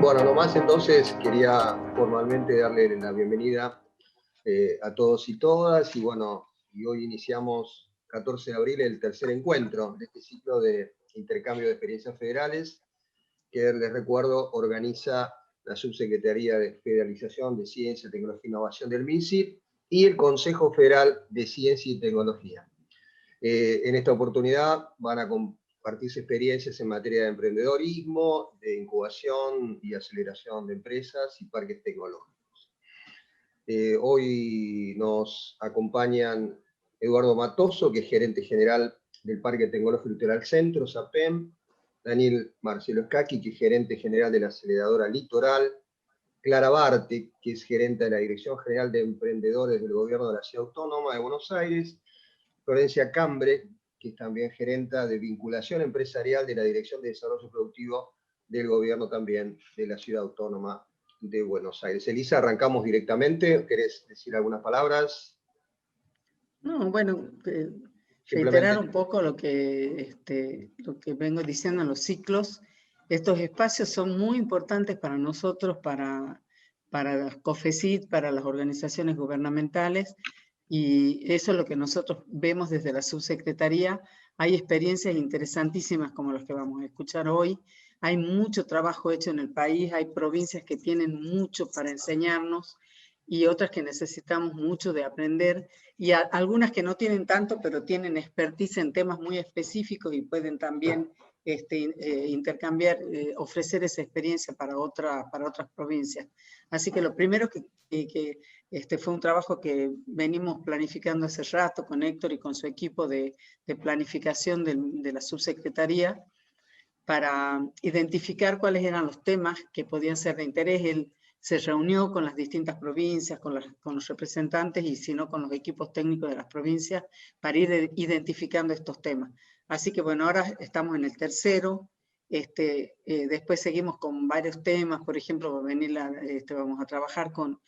Bueno, nomás entonces quería formalmente darle la bienvenida a todos y todas, y bueno, y hoy iniciamos 14 de abril el tercer encuentro de este ciclo de intercambio de experiencias federales, que les recuerdo organiza la Subsecretaría de Federalización de Ciencia, Tecnología e Innovación del MINCIT y el Consejo Federal de Ciencia y Tecnología. En esta oportunidad van a compartirse experiencias en materia de emprendedorismo, de incubación y aceleración de empresas y parques tecnológicos. Hoy nos acompañan Eduardo Matoso, que es gerente general del Parque Tecnológico Litoral Centro, SAPEM, Daniel Marcelo Escaqui, que es gerente general de la aceleradora Litoral, Clara Barte, que es gerente de la Dirección General de Emprendedores del Gobierno de la Ciudad Autónoma de Buenos Aires, Florencia Cambre, que es también gerenta de vinculación empresarial de la Dirección de Desarrollo Productivo del Gobierno también de la Ciudad Autónoma de Buenos Aires. Elisa, arrancamos directamente. ¿Querés decir algunas palabras? No, bueno, reiterar un poco lo que vengo diciendo en los ciclos. Estos espacios son muy importantes para nosotros, para las COFECIT, para las organizaciones gubernamentales, y eso es lo que nosotros vemos desde la subsecretaría. Hay experiencias interesantísimas como las que vamos a escuchar hoy. Hay mucho trabajo hecho en el país, hay provincias que tienen mucho para enseñarnos y otras que necesitamos mucho de aprender, y algunas que no tienen tanto, pero tienen expertise en temas muy específicos y pueden también intercambiar, ofrecer esa experiencia para otras provincias. Así que lo primero que fue un trabajo que venimos planificando hace rato con Héctor y con su equipo de planificación de la subsecretaría, para identificar cuáles eran los temas que podían ser de interés. Él se reunió con las distintas provincias, con los representantes y si no con los equipos técnicos de las provincias para ir identificando estos temas. Así que bueno, ahora estamos en el tercero. Después seguimos con varios temas. Por ejemplo, vamos a trabajar con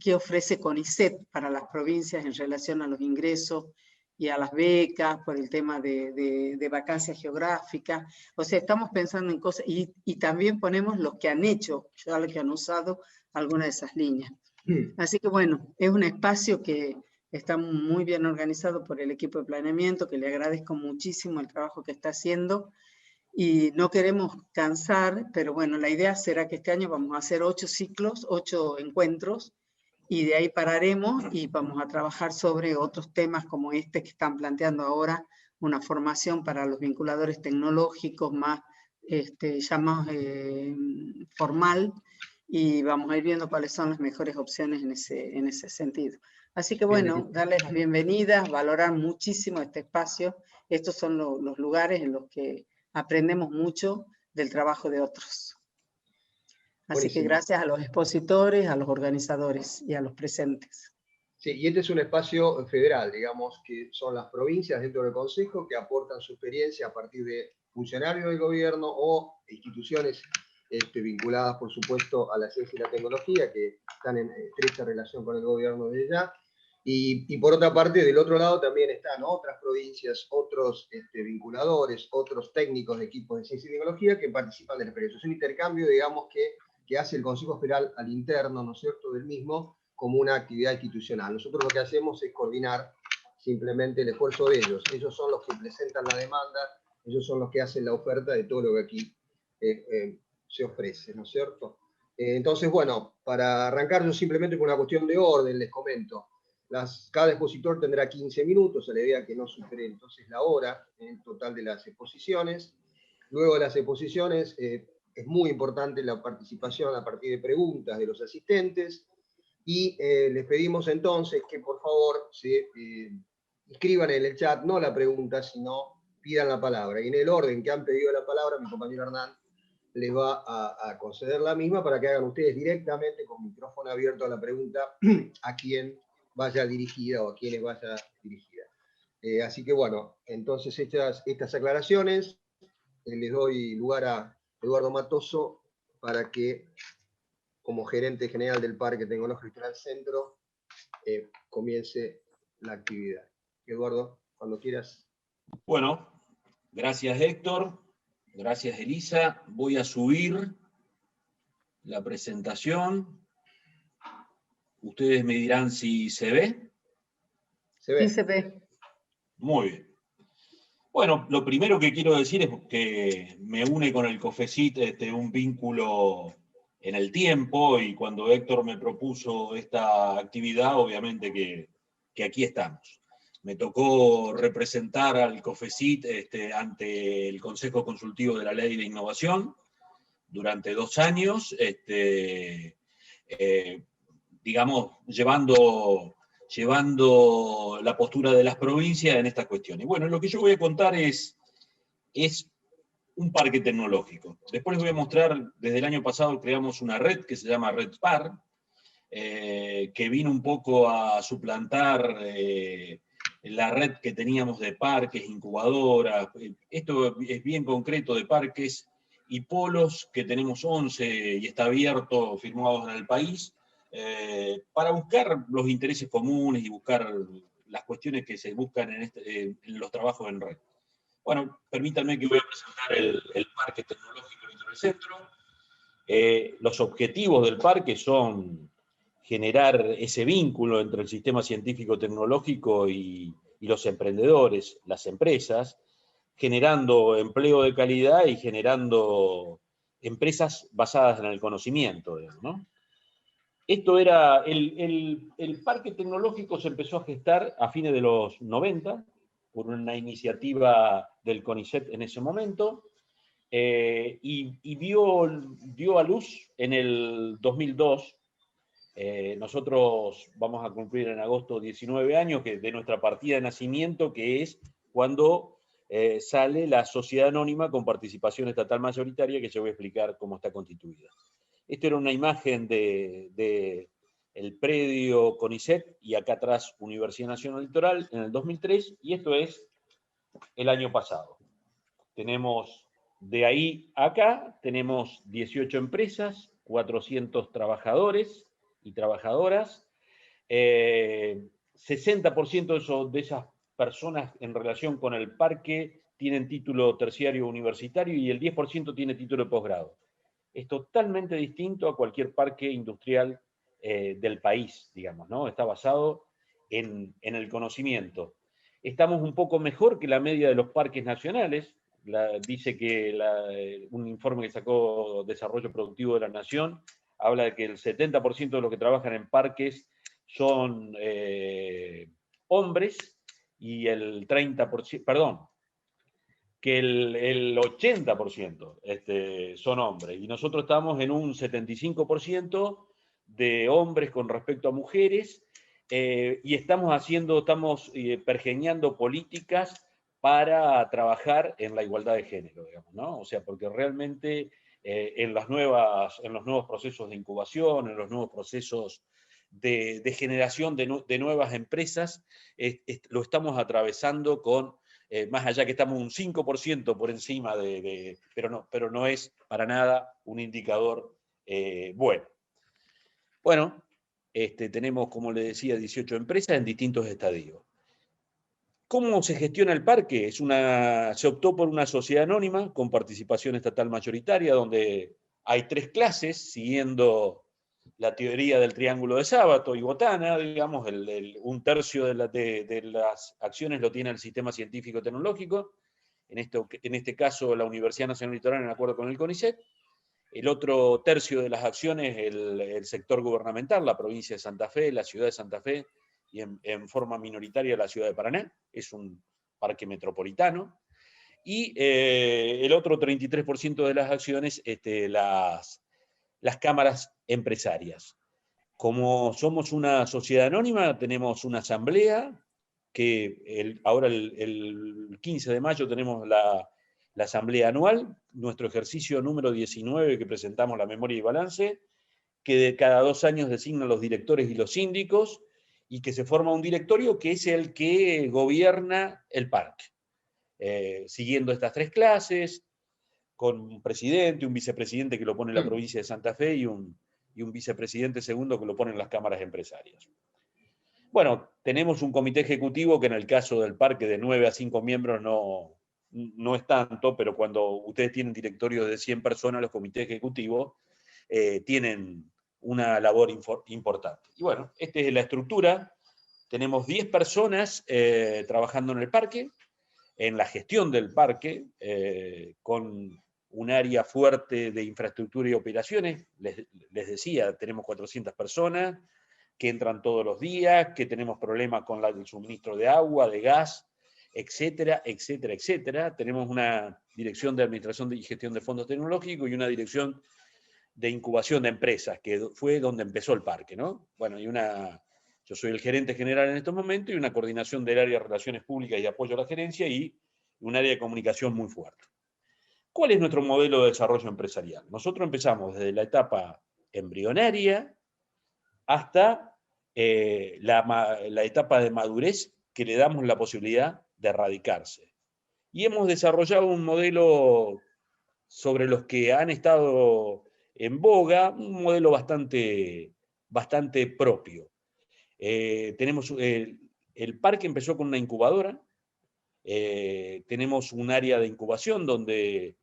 qué ofrece CONICET para las provincias en relación a los ingresos y a las becas, por el tema de vacancias geográficas. O sea, estamos pensando en cosas, y también ponemos los que han hecho, ya los que han usado alguna de esas líneas. Así que bueno, es un espacio que está muy bien organizado por el equipo de planeamiento, que le agradezco muchísimo el trabajo que está haciendo, y no queremos cansar, pero bueno, la idea será que este año vamos a hacer 8 ciclos, 8 encuentros, y de ahí pararemos y vamos a trabajar sobre otros temas como este que están planteando ahora, una formación para los vinculadores tecnológicos más ya más formal, y vamos a ir viendo cuáles son las mejores opciones en ese sentido. Así que bueno, darles las bienvenidas, valorar muchísimo este espacio. Estos son los lugares en los que aprendemos mucho del trabajo de otros. Así Buenísimo. Que gracias a los expositores, a los organizadores y a los presentes. Sí, y este es un espacio federal, digamos, que son las provincias dentro del Consejo que aportan su experiencia a partir de funcionarios del gobierno o instituciones vinculadas, por supuesto, a la ciencia y la tecnología, que están en estrecha relación con el gobierno de allá. Y por otra parte, del otro lado también están otras provincias, otros vinculadores, otros técnicos de equipos de ciencia y tecnología que participan del experiencia. Es un intercambio, digamos, que hace el Consejo Federal al interno, ¿no es cierto?, del mismo, como una actividad institucional. Nosotros lo que hacemos es coordinar simplemente el esfuerzo de ellos. Ellos son los que presentan la demanda, ellos son los que hacen la oferta de todo lo que aquí se ofrece, ¿no es cierto? Entonces, bueno, para arrancar yo simplemente con una cuestión de orden, les comento. Cada expositor tendrá 15 minutos, a la idea que no supere entonces la hora en el total de las exposiciones. Luego de las exposiciones, es muy importante la participación a partir de preguntas de los asistentes, y les pedimos entonces que por favor se escriban en el chat no la pregunta, sino pidan la palabra. Y en el orden que han pedido la palabra, mi compañero Hernán les va a conceder la misma para que hagan ustedes directamente con micrófono abierto a la pregunta a quien vaya dirigida o a quienes vaya dirigida. Así que bueno, entonces estas aclaraciones, les doy lugar a Eduardo Matoso para que, como gerente general del Parque Tecnológico Litoral Centro, comience la actividad. Eduardo, cuando quieras. Bueno, gracias Héctor, gracias Elisa. Voy a subir la presentación. Ustedes me dirán si se ve. Se ve. Sí, se ve. Muy bien. Bueno, lo primero que quiero decir es que me une con el COFECIT un vínculo en el tiempo, y cuando Héctor me propuso esta actividad, obviamente que aquí estamos. Me tocó representar al COFECIT ante el Consejo Consultivo de la Ley de Innovación durante 2 años, digamos, llevando la postura de las provincias en esta cuestión. Y bueno, lo que yo voy a contar es un parque tecnológico. Después les voy a mostrar, desde el año pasado creamos una red que se llama Red Par, que vino un poco a suplantar la red que teníamos de parques, incubadoras. Esto es bien concreto, de parques y polos, que tenemos 11 y está abierto, firmados en el país, para buscar los intereses comunes y buscar las cuestiones que se buscan en los trabajos en red. Bueno, permítanme que voy a presentar el Parque Tecnológico Víctor del Centro. Los objetivos del parque son generar ese vínculo entre el sistema científico-tecnológico y los emprendedores, las empresas, generando empleo de calidad y generando empresas basadas en el conocimiento, ¿no? Esto era, el parque tecnológico se empezó a gestar a fines de los 90, por una iniciativa del CONICET en ese momento, y dio a luz en el 2002. Nosotros vamos a cumplir en agosto 19 años de nuestra partida de nacimiento, que es cuando sale la sociedad anónima con participación estatal mayoritaria, que yo voy a explicar cómo está constituida. Esto era una imagen de el predio CONICET, y acá atrás Universidad Nacional Litoral, en el 2003, y esto es el año pasado. Tenemos, de ahí a acá, tenemos 18 empresas, 400 trabajadores y trabajadoras, 60% de esas personas en relación con el parque tienen título terciario universitario, y el 10% tiene título de posgrado. Es totalmente distinto a cualquier parque industrial del país, digamos, ¿no? Está basado en el conocimiento. Estamos un poco mejor que la media de los parques nacionales. Dice que un informe que sacó Desarrollo Productivo de la Nación habla de que el 70% de los que trabajan en parques son hombres, y el 30%, perdón, que el 80% son hombres, y nosotros estamos en un 75% de hombres con respecto a mujeres, y estamos pergeñando políticas para trabajar en la igualdad de género, digamos, ¿no? O sea, porque realmente en los nuevos procesos de incubación, en los nuevos procesos de generación de nuevas empresas, lo estamos atravesando con más allá que estamos un 5% por encima pero no es para nada un indicador bueno. Bueno, tenemos, como le decía, 18 empresas en distintos estadios. ¿Cómo se gestiona el parque? Se optó por una sociedad anónima con participación estatal mayoritaria, donde hay 3 clases, siguiendo la teoría del triángulo de Sábato y Botana, digamos, un tercio de las acciones lo tiene el sistema científico-tecnológico, en este caso la Universidad Nacional Litoral en acuerdo con el CONICET, el otro tercio de las acciones el sector gubernamental, la provincia de Santa Fe, la ciudad de Santa Fe, y en forma minoritaria la ciudad de Paraná, es un parque metropolitano, y el otro 33% de las acciones las cámaras empresarias. Como somos una sociedad anónima, tenemos una asamblea, que ahora el 15 de mayo tenemos la asamblea anual, nuestro ejercicio número 19, que presentamos la memoria y balance, que de cada 2 años designan los directores y los síndicos, y que se forma un directorio que es el que gobierna el parque, siguiendo estas 3 clases, con un presidente, un vicepresidente que lo pone la provincia de Santa Fe, y un vicepresidente segundo que lo ponen las cámaras empresarias. Bueno, tenemos un comité ejecutivo que en el caso del parque de 9 a 5 miembros no es tanto, pero cuando ustedes tienen directorios de 100 personas, los comités ejecutivos tienen una labor importante. Y bueno, esta es la estructura. Tenemos 10 personas trabajando en el parque, en la gestión del parque, con un área fuerte de infraestructura y operaciones. Les decía, tenemos 400 personas que entran todos los días, que tenemos problemas con el suministro de agua, de gas, etcétera, etcétera, etcétera. Tenemos una dirección de administración y gestión de fondos tecnológicos y una dirección de incubación de empresas, que fue donde empezó el parque, ¿no? Bueno, yo soy el gerente general en estos momentos y una coordinación del área de relaciones públicas y apoyo a la gerencia y un área de comunicación muy fuerte. ¿Cuál es nuestro modelo de desarrollo empresarial? Nosotros empezamos desde la etapa embrionaria hasta la etapa de madurez que le damos la posibilidad de radicarse. Y hemos desarrollado un modelo sobre los que han estado en boga, un modelo bastante propio. Tenemos el parque empezó con una incubadora, tenemos un área de incubación donde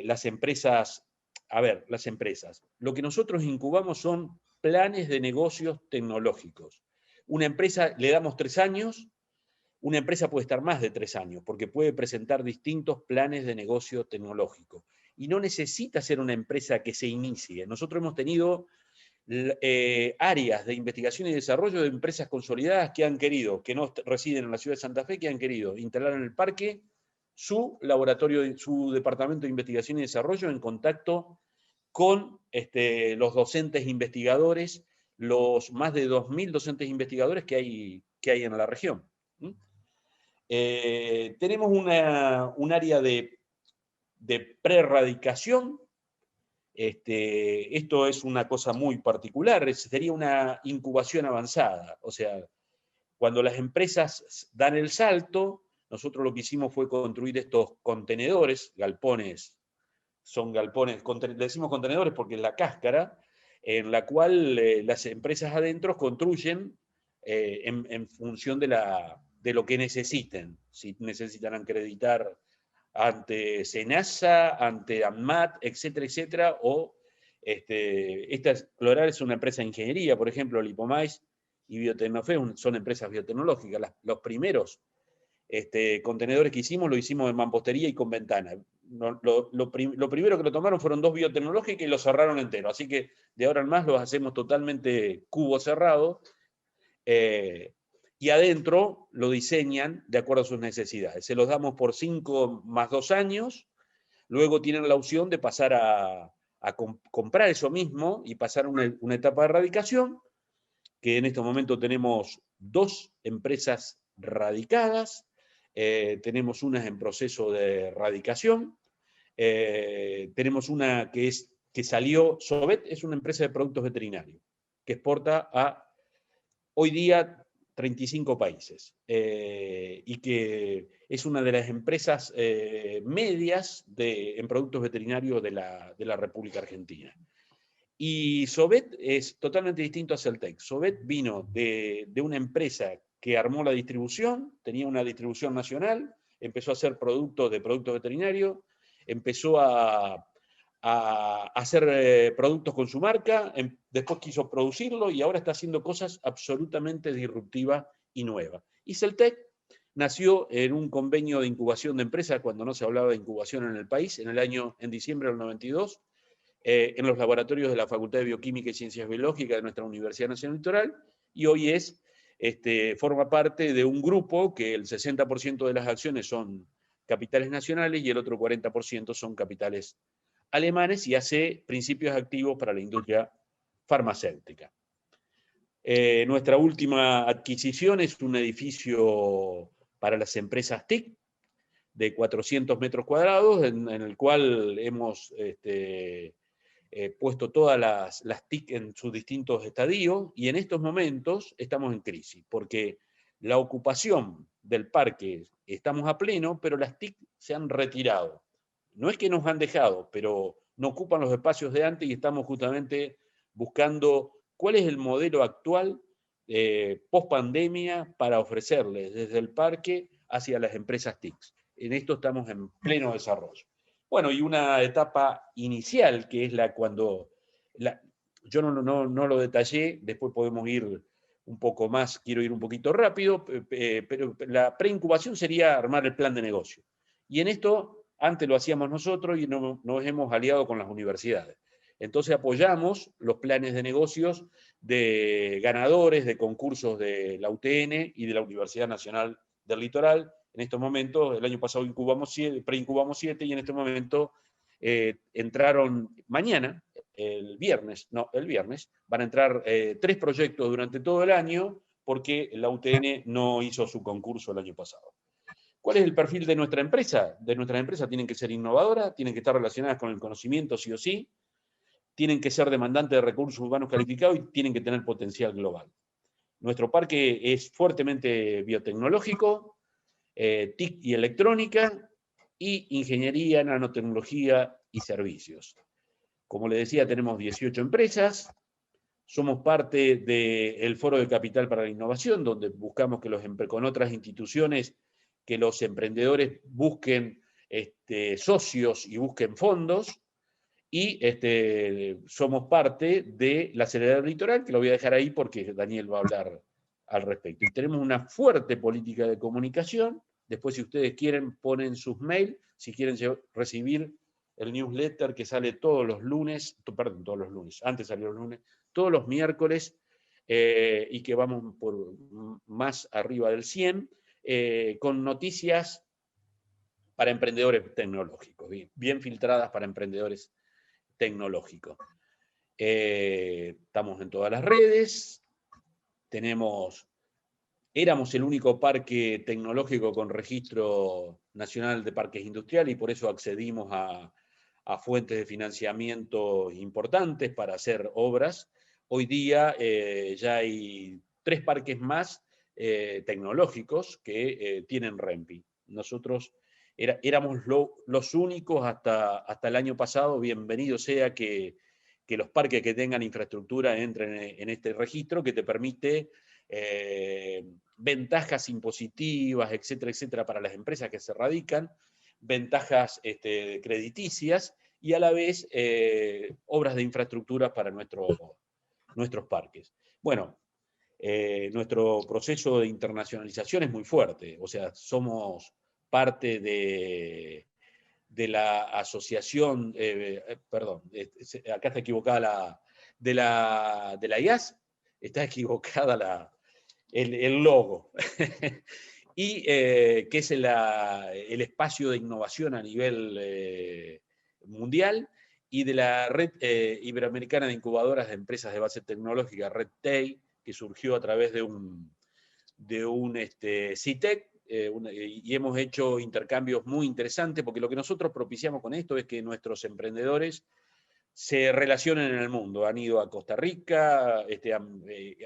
las empresas, lo que nosotros incubamos son planes de negocios tecnológicos. Una empresa le damos 3 años, una empresa puede estar más de 3 años, porque puede presentar distintos planes de negocio tecnológico. Y no necesita ser una empresa que se inicie. Nosotros hemos tenido áreas de investigación y desarrollo de empresas consolidadas que han querido, que no residen en la ciudad de Santa Fe, que han querido instalar en el parque su laboratorio, su departamento de investigación y desarrollo en contacto con los docentes investigadores, los más de 2.000 docentes investigadores que hay en la región. Tenemos un área de preradicación. Esto es una cosa muy particular, sería una incubación avanzada. O sea, cuando las empresas dan el salto, nosotros lo que hicimos fue construir estos contenedores, galpones, son galpones, le decimos contenedores porque es la cáscara, en la cual las empresas adentro construyen en función de lo que necesiten. Si necesitan acreditar ante SENASA, ante ANMAT, etcétera, etcétera, o Floral es una empresa de ingeniería, por ejemplo, Lipomais y Biotecnofe son empresas biotecnológicas. Los primeros contenedores que hicimos, lo hicimos en mampostería y con ventana. Lo primero que lo tomaron fueron 2 biotecnológicas y lo cerraron entero, así que de ahora en más los hacemos totalmente cubo cerrado, y adentro lo diseñan de acuerdo a sus necesidades. Se los damos por 5 más 2 años, luego tienen la opción de pasar a comprar eso mismo y pasar una etapa de radicación, que en este momento tenemos 2 empresas radicadas, tenemos unas en proceso de radicación, tenemos una que salió, Sovet es una empresa de productos veterinarios, que exporta a hoy día 35 países, y que es una de las empresas medias en productos veterinarios de la República Argentina. Y Sovet es totalmente distinto a Celtec. Sovet vino de una empresa que armó la distribución, tenía una distribución nacional, empezó a hacer productos veterinarios, empezó a hacer productos con su marca, después quiso producirlo y ahora está haciendo cosas absolutamente disruptivas y nuevas. Y Celtec nació en un convenio de incubación de empresas, cuando no se hablaba de incubación en el país, en diciembre del 92, en los laboratorios de la Facultad de Bioquímica y Ciencias Biológicas de nuestra Universidad Nacional Litoral, y hoy forma parte de un grupo que el 60% de las acciones son capitales nacionales y el otro 40% son capitales alemanes, y hace principios activos para la industria farmacéutica. Nuestra última adquisición es un edificio para las empresas TIC de 400 metros cuadrados, en el cual hemos puesto todas las TIC en sus distintos estadios, y en estos momentos estamos en crisis, porque la ocupación del parque estamos a pleno, pero las TIC se han retirado. No es que nos han dejado, pero no ocupan los espacios de antes, y estamos justamente buscando cuál es el modelo actual post pandemia para ofrecerles desde el parque hacia las empresas TIC. En esto estamos en pleno desarrollo. Bueno, y una etapa inicial, que es cuando yo no lo detallé, después podemos ir un poco más, quiero ir un poquito rápido, pero la preincubación sería armar el plan de negocio. Y en esto, antes lo hacíamos nosotros y nos hemos aliado con las universidades. Entonces apoyamos los planes de negocios de ganadores de concursos de la UTN y de la Universidad Nacional del Litoral. En estos momentos, el año pasado preincubamos 7 y en este momento entraron mañana, el viernes, van a entrar 3 proyectos durante todo el año porque la UTN no hizo su concurso el año pasado. ¿Cuál es el perfil de nuestra empresa? De nuestras empresas tienen que ser innovadoras, tienen que estar relacionadas con el conocimiento sí o sí, tienen que ser demandantes de recursos humanos calificados y tienen que tener potencial global. Nuestro parque es fuertemente biotecnológico, TIC y electrónica, y ingeniería, nanotecnología y servicios. Como les decía, tenemos 18 empresas, somos parte del Foro de Capital para la Innovación, donde buscamos que con otras instituciones, que los emprendedores busquen socios y busquen fondos, y somos parte de la Aceleradora Litoral, que lo voy a dejar ahí porque Daniel va a hablar al respecto. Y tenemos una fuerte política de comunicación. Después, si ustedes quieren, ponen sus mails, si quieren recibir el newsletter que sale todos los lunes, antes salió los lunes, todos los miércoles, y que vamos por más arriba del 100, con noticias para emprendedores tecnológicos, bien filtradas para emprendedores tecnológicos. Estamos en todas las redes, éramos el único parque tecnológico con registro nacional de parques industriales y por eso accedimos a fuentes de financiamiento importantes para hacer obras. Hoy día ya hay 3 parques más tecnológicos que tienen RENPI. Nosotros éramos los únicos hasta el año pasado. Bienvenido sea que los parques que tengan infraestructura entren en este registro que te permite ventajas impositivas, etcétera, etcétera, para las empresas que se radican, ventajas crediticias y a la vez obras de infraestructura para nuestros parques. Bueno, nuestro proceso de internacionalización es muy fuerte, o sea, somos parte de la asociación, perdón, acá está equivocada de la IAS, está equivocada el logo, y que es el espacio de innovación a nivel mundial, y de la Red Iberoamericana de Incubadoras de Empresas de Base Tecnológica, RedTEI, que surgió a través de un CITEC, y hemos hecho intercambios muy interesantes, porque lo que nosotros propiciamos con esto es que nuestros emprendedores se relacionen en el mundo. Han ido a Costa Rica,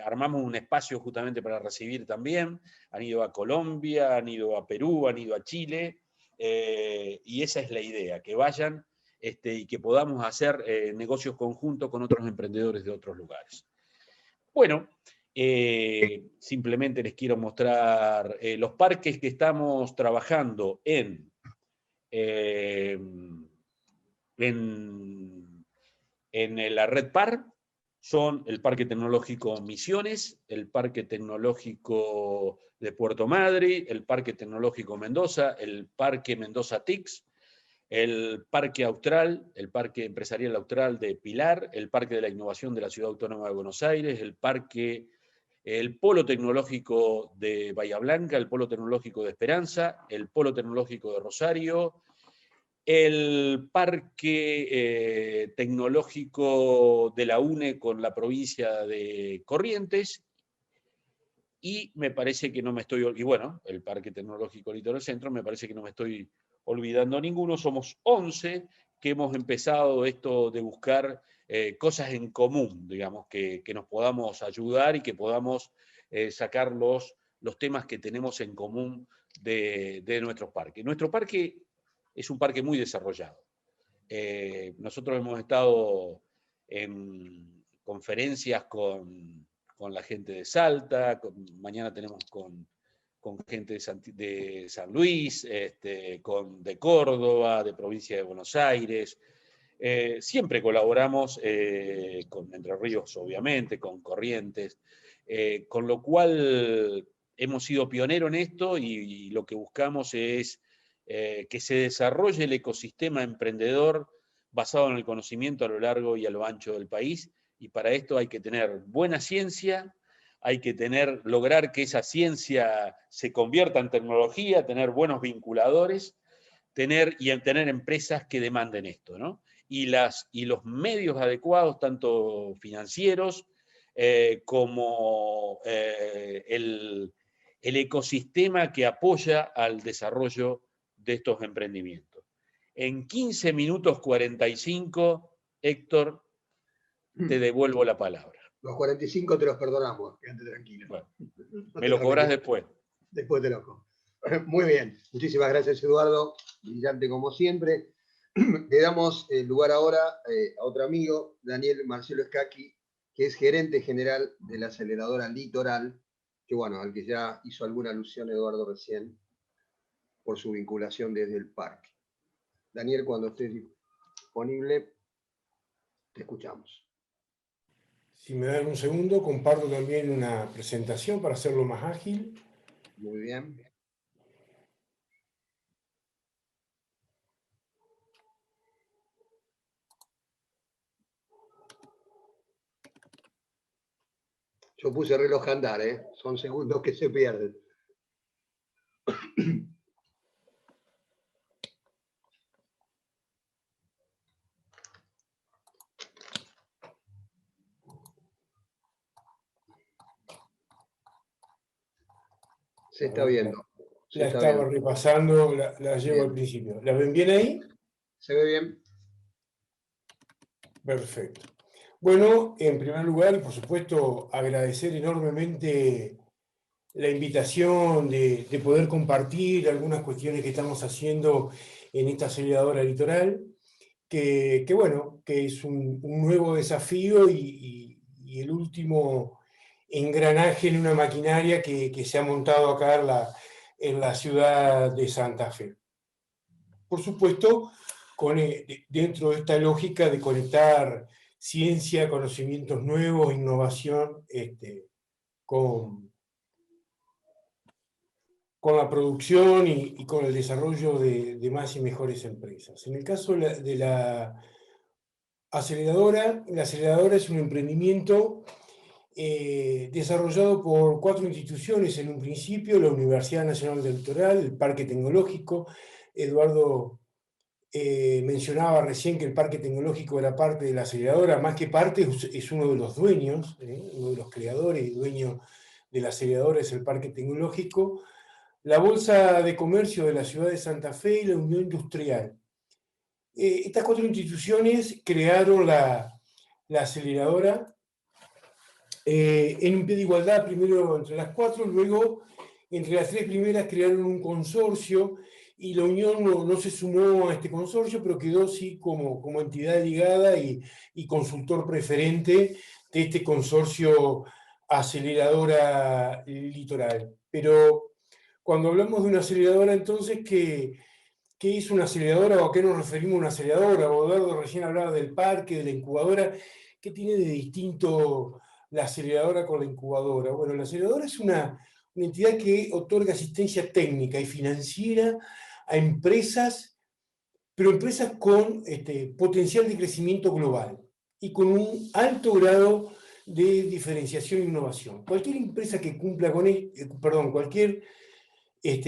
armamos un espacio justamente para recibir también, han ido a Colombia, han ido a Perú, han ido a Chile, y esa es la idea, que vayan y que podamos hacer negocios conjuntos con otros emprendedores de otros lugares. Bueno, simplemente les quiero mostrar los parques que estamos trabajando en la red PAR. Son el Parque Tecnológico Misiones, el Parque Tecnológico de Puerto Madre, el Parque Tecnológico Mendoza, el Parque Mendoza TICS, el Parque Austral, el Parque Empresarial Austral de Pilar, el Parque de la Innovación de la Ciudad Autónoma de Buenos Aires, el Polo Tecnológico de Bahía Blanca, el Polo Tecnológico de Esperanza, el Polo Tecnológico de Rosario, el Parque Tecnológico de la UNE con la provincia de Corrientes, y me parece que no me estoy, y bueno, el Parque Tecnológico Litoral Centro, me parece que no me estoy olvidando ninguno. Somos 11 que hemos empezado esto de buscar cosas en común, digamos, que nos podamos ayudar y que podamos sacar los temas que tenemos en común de nuestros parques. Nuestro parque es un parque muy desarrollado. Nosotros hemos estado en conferencias con la gente de Salta, mañana tenemos con gente de San Luis, de Córdoba, de provincia de Buenos Aires, Siempre colaboramos con Entre Ríos, obviamente, con Corrientes, con lo cual hemos sido pioneros en esto y lo que buscamos es que se desarrolle el ecosistema emprendedor basado en el conocimiento a lo largo y a lo ancho del país, y para esto hay que tener buena ciencia, hay que lograr que esa ciencia se convierta en tecnología, tener buenos vinculadores, tener empresas que demanden esto, ¿no? Y los medios adecuados, tanto financieros como el ecosistema que apoya al desarrollo de estos emprendimientos. En 15 minutos 45, Héctor, te devuelvo la palabra. Los 45 te los perdonamos, quédate tranquilo. Bueno, me lo cobras después. Después te lo cobro. Muy bien, muchísimas gracias, Eduardo, brillante como siempre. Le damos lugar ahora a otro amigo, Daniel Marcelo Escaqui, que es gerente general de la aceleradora Litoral, que bueno, al que ya hizo alguna alusión Eduardo recién, por su vinculación desde el parque. Daniel, cuando estés disponible, te escuchamos. Si me dan un segundo, comparto también una presentación para hacerlo más ágil. Muy bien. Yo puse reloj a andar, son segundos que se pierden. Se está viendo. La estaba repasando, la llevo al principio. ¿La ven bien ahí? Se ve bien. Perfecto. Bueno, en primer lugar, por supuesto, agradecer enormemente la invitación de poder compartir algunas cuestiones que estamos haciendo en esta aceleradora Litoral, que bueno, que es un nuevo desafío y el último engranaje en una maquinaria que se ha montado acá en la ciudad de Santa Fe. Por supuesto, dentro de esta lógica de conectar ciencia, conocimientos nuevos, innovación, con la producción y con el desarrollo de más y mejores empresas. En el caso de la aceleradora es un emprendimiento desarrollado por 4 instituciones en un principio: la Universidad Nacional del Litoral, el Parque Tecnológico. Eduardo mencionaba recién que el Parque Tecnológico era parte de la aceleradora, más que parte, es uno de los dueños, uno de los creadores y dueño de la aceleradora es el Parque Tecnológico, la Bolsa de Comercio de la Ciudad de Santa Fe y la Unión Industrial. Estas 4 instituciones crearon la aceleradora en un pie de igualdad, primero entre las 4, luego entre las 3 primeras crearon un consorcio, y la Unión no se sumó a este consorcio, pero quedó sí como entidad ligada y consultor preferente de este consorcio aceleradora Litoral. Pero cuando hablamos de una aceleradora, entonces, ¿qué es una aceleradora o a qué nos referimos a una aceleradora? Eduardo recién hablaba del parque, de la incubadora. ¿Qué tiene de distinto la aceleradora con la incubadora? Bueno, la aceleradora es una entidad que otorga asistencia técnica y financiera a empresas, pero empresas con potencial de crecimiento global y con un alto grado de diferenciación e innovación. Cualquier empresa que cumpla cualquier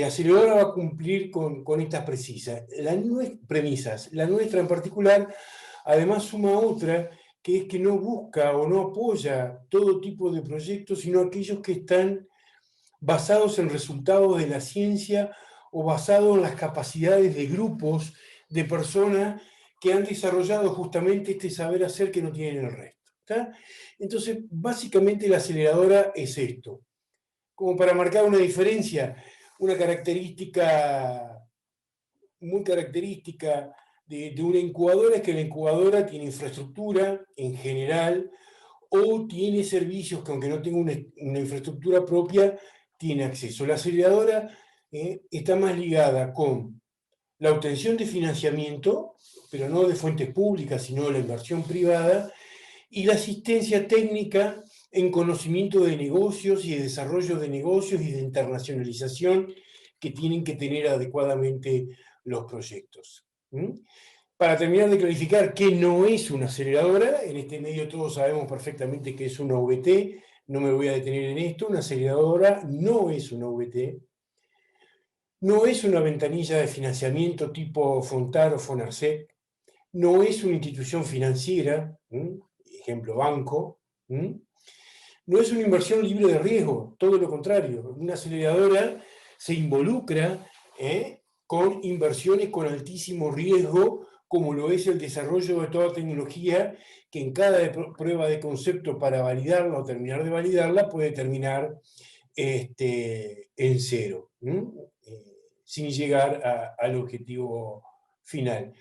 aceleradora va a cumplir con estas premisas. La nuestra en particular, además, suma otra, que es que no busca o no apoya todo tipo de proyectos, sino aquellos que están basados en resultados de la ciencia o basados en las capacidades de grupos de personas que han desarrollado justamente este saber hacer que no tienen el resto. ¿Está? Entonces, básicamente la aceleradora es esto. Como para marcar una diferencia, una característica muy característica de una incubadora es que la incubadora tiene infraestructura en general o tiene servicios que, aunque no tenga una infraestructura propia, tiene acceso. La aceleradora está más ligada con la obtención de financiamiento, pero no de fuentes públicas, sino de la inversión privada, y la asistencia técnica en conocimiento de negocios y de desarrollo de negocios y de internacionalización que tienen que tener adecuadamente los proyectos. Para terminar de clarificar qué no es una aceleradora, en este medio todos sabemos perfectamente qué es una VT, no me voy a detener en esto. Una aceleradora no es una VT, no es una ventanilla de financiamiento tipo Fontar o Fonarcep, no es una institución financiera, ejemplo banco, no es una inversión libre de riesgo, todo lo contrario. Una aceleradora se involucra con inversiones con altísimo riesgo, como lo es el desarrollo de toda tecnología, que en cada prueba de concepto para validarla o terminar de validarla puede terminar en cero, sin llegar al objetivo final.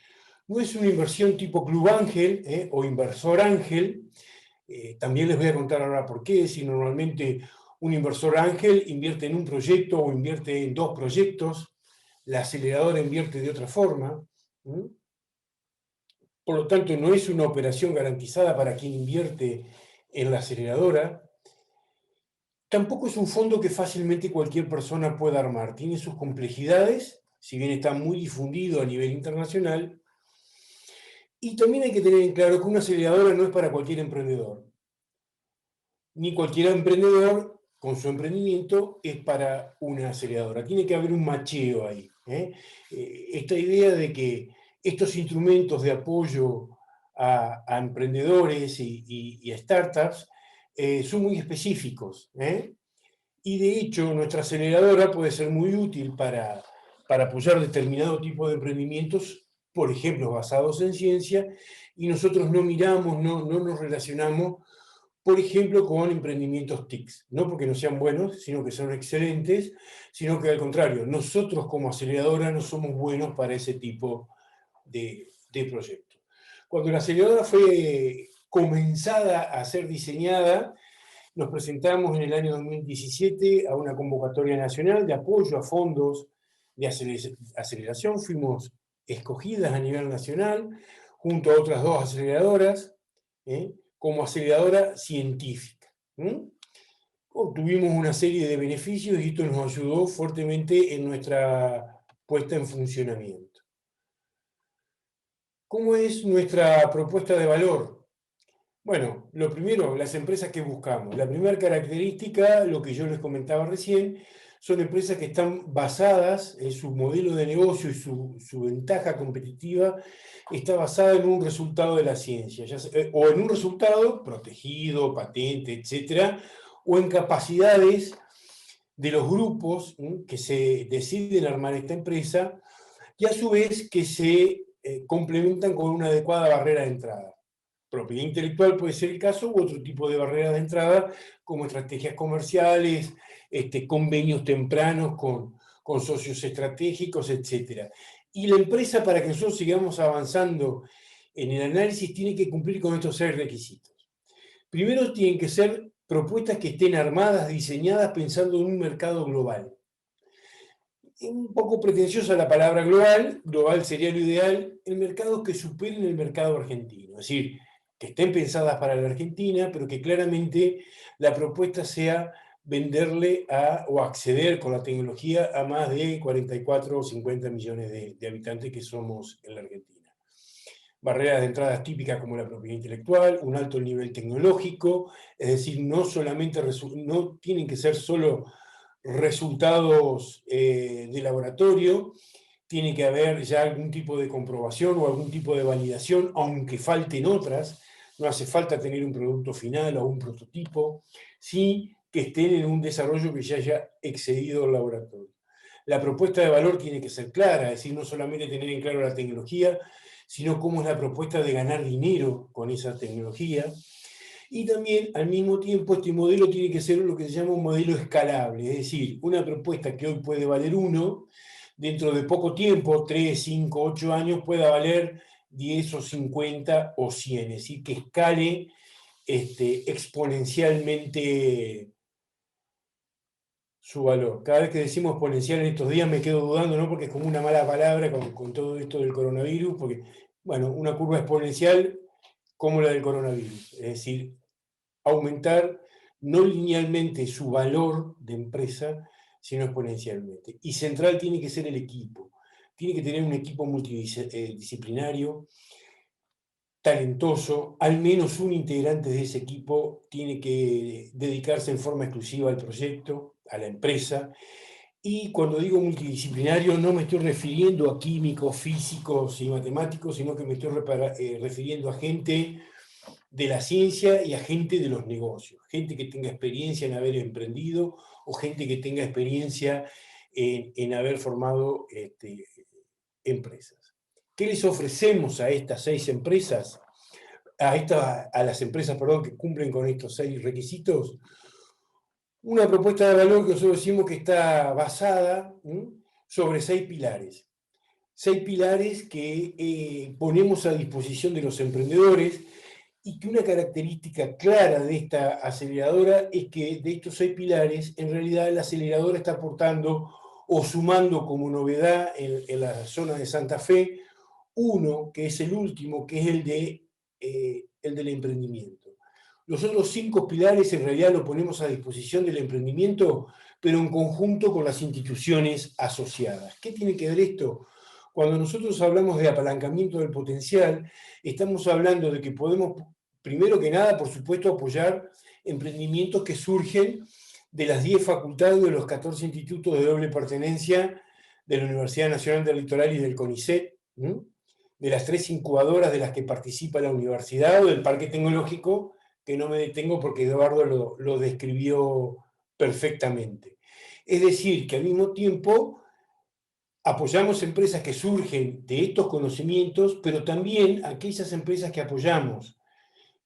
No es una inversión tipo Club Ángel o inversor ángel. También les voy a contar ahora por qué. Si normalmente un inversor ángel invierte en un proyecto o invierte en dos proyectos, la aceleradora invierte de otra forma. Por lo tanto, no es una operación garantizada para quien invierte en la aceleradora. Tampoco es un fondo que fácilmente cualquier persona pueda armar. Tiene sus complejidades, si bien está muy difundido a nivel internacional. Y también hay que tener en claro que una aceleradora no es para cualquier emprendedor. Ni cualquier emprendedor con su emprendimiento es para una aceleradora. Tiene que haber un macheo ahí. Esta idea de que estos instrumentos de apoyo a emprendedores y a startups son muy específicos. Y de hecho, nuestra aceleradora puede ser muy útil para apoyar determinado tipo de emprendimientos, por ejemplo, basados en ciencia, y nosotros no miramos, no nos relacionamos, por ejemplo, con emprendimientos TICs, no porque no sean buenos, sino que son excelentes, sino que al contrario, nosotros como aceleradora no somos buenos para ese tipo de proyectos. Cuando la aceleradora fue comenzada a ser diseñada, nos presentamos en el año 2017 a una convocatoria nacional de apoyo a fondos de aceleración. Fuimos escogidas a nivel nacional, junto a otras dos aceleradoras, como aceleradora científica. Obtuvimos una serie de beneficios y esto nos ayudó fuertemente en nuestra puesta en funcionamiento. ¿Cómo es nuestra propuesta de valor? Bueno, lo primero, las empresas que buscamos. La primera característica, lo que yo les comentaba recién, son empresas que están basadas en su modelo de negocio y su ventaja competitiva está basada en un resultado de la ciencia, o en un resultado protegido, patente, etcétera, o en capacidades de los grupos que se deciden armar esta empresa y a su vez que se complementan con una adecuada barrera de entrada. Propiedad intelectual puede ser el caso, u otro tipo de barreras de entrada, como estrategias comerciales, convenios tempranos con socios estratégicos, etc. Y la empresa, para que nosotros sigamos avanzando en el análisis, tiene que cumplir con estos 6 requisitos. Primero, tienen que ser propuestas que estén armadas, diseñadas, pensando en un mercado global. Un poco pretenciosa la palabra global, global sería lo ideal, en mercados que superen el mercado argentino, es decir, que estén pensadas para la Argentina, pero que claramente la propuesta sea venderle o acceder con la tecnología a más de 44 o 50 millones de habitantes que somos en la Argentina. Barreras de entradas típicas como la propiedad intelectual, un alto nivel tecnológico, es decir, no tienen que ser solo resultados de laboratorio, tiene que haber ya algún tipo de comprobación o algún tipo de validación, aunque falten otras. No hace falta tener un producto final o un prototipo, sí que estén en un desarrollo que ya haya excedido el laboratorio. La propuesta de valor tiene que ser clara, es decir, no solamente tener en claro la tecnología, sino cómo es la propuesta de ganar dinero con esa tecnología. Y también, al mismo tiempo, este modelo tiene que ser lo que se llama un modelo escalable, es decir, una propuesta que hoy puede valer 1, dentro de poco tiempo, 3, 5, 8 años, pueda valer 10 o 50 o 100, es decir, que escale exponencialmente su valor. Cada vez que decimos exponencial en estos días me quedo dudando, no porque es como una mala palabra con todo esto del coronavirus, porque bueno, una curva exponencial como la del coronavirus, es decir, aumentar no linealmente su valor de empresa, sino exponencialmente. Y central tiene que ser el equipo. Tiene que tener un equipo multidisciplinario, talentoso, al menos un integrante de ese equipo tiene que dedicarse en forma exclusiva al proyecto, a la empresa. Y cuando digo multidisciplinario no me estoy refiriendo a químicos, físicos y matemáticos, sino que me estoy refiriendo a gente de la ciencia y a gente de los negocios, gente que tenga experiencia en haber emprendido o gente que tenga experiencia en haber formado empresas. ¿Qué les ofrecemos a estas 6 empresas? A las empresas, perdón, que cumplen con estos 6 requisitos. Una propuesta de valor que nosotros decimos que está basada sobre 6 pilares. 6 pilares que ponemos a disposición de los emprendedores, y que una característica clara de esta aceleradora es que de estos 6 pilares, en realidad la aceleradora está aportando o sumando como novedad en la zona de Santa Fe, uno que es el último, que es el del emprendimiento. Los otros 5 pilares en realidad lo ponemos a disposición del emprendimiento, pero en conjunto con las instituciones asociadas. ¿Qué tiene que ver esto? Cuando nosotros hablamos de apalancamiento del potencial, estamos hablando de que podemos, primero que nada, por supuesto, apoyar emprendimientos que surgen de las 10 facultades de los 14 institutos de doble pertenencia de la Universidad Nacional del Litoral y del CONICET, de las 3 incubadoras de las que participa la universidad o del Parque Tecnológico, que no me detengo porque Eduardo lo describió perfectamente. Es decir, que al mismo tiempo apoyamos empresas que surgen de estos conocimientos, pero también aquellas empresas que apoyamos,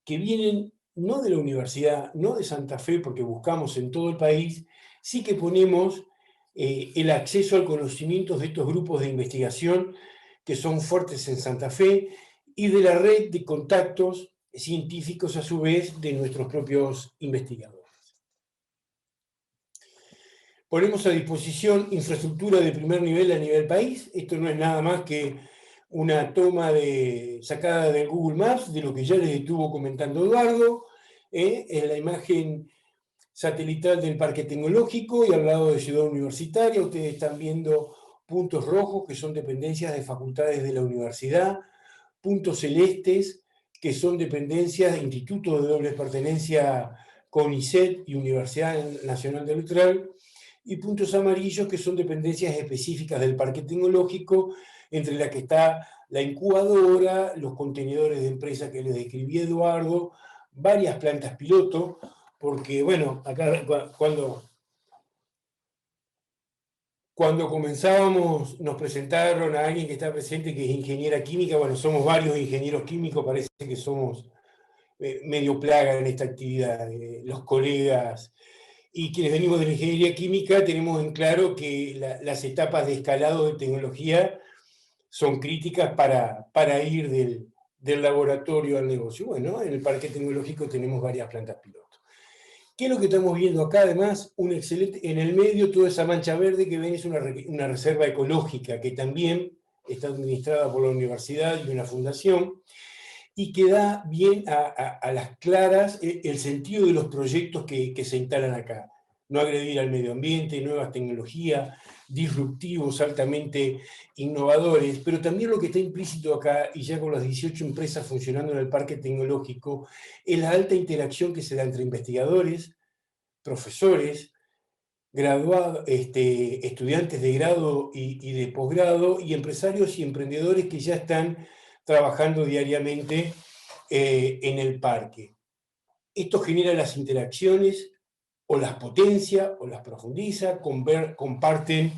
que vienen no de la universidad, no de Santa Fe, porque buscamos en todo el país, sí que ponemos el acceso al conocimiento de estos grupos de investigación que son fuertes en Santa Fe y de la red de contactos científicos a su vez de nuestros propios investigadores. Ponemos a disposición infraestructura de primer nivel a nivel país. Esto no es nada más que una toma sacada del Google Maps de lo que ya les estuvo comentando Eduardo, en la imagen satelital del Parque Tecnológico y al lado de Ciudad Universitaria. Ustedes están viendo puntos rojos que son dependencias de facultades de la universidad, puntos celestes que son dependencias de institutos de doble pertenencia CONICET y Universidad Nacional del Litoral, y puntos amarillos que son dependencias específicas del Parque Tecnológico, entre las que está la incubadora, los contenedores de empresas que les describí Eduardo, varias plantas piloto, porque bueno, acá cuando comenzábamos nos presentaron a alguien que está presente que es ingeniera química. Bueno, somos varios ingenieros químicos, parece que somos medio plaga en esta actividad, los colegas. Y quienes venimos de la ingeniería química tenemos en claro que las etapas de escalado de tecnología son críticas para ir del laboratorio al negocio. Bueno, en el Parque Tecnológico tenemos varias plantas piloto. ¿Qué es lo que estamos viendo acá? Además, en el medio, toda esa mancha verde que ven es una reserva ecológica que también está administrada por la universidad y una fundación, y que da bien a las claras el sentido de los proyectos que se instalan acá. No agredir al medio ambiente, nuevas tecnologías, disruptivos, altamente innovadores, pero también lo que está implícito acá, y ya con las 18 empresas funcionando en el Parque Tecnológico, es la alta interacción que se da entre investigadores, profesores, graduados, estudiantes de grado y de posgrado, y empresarios y emprendedores que ya están trabajando diariamente en el parque. Esto genera las interacciones, o las potencia, o las profundiza, comparten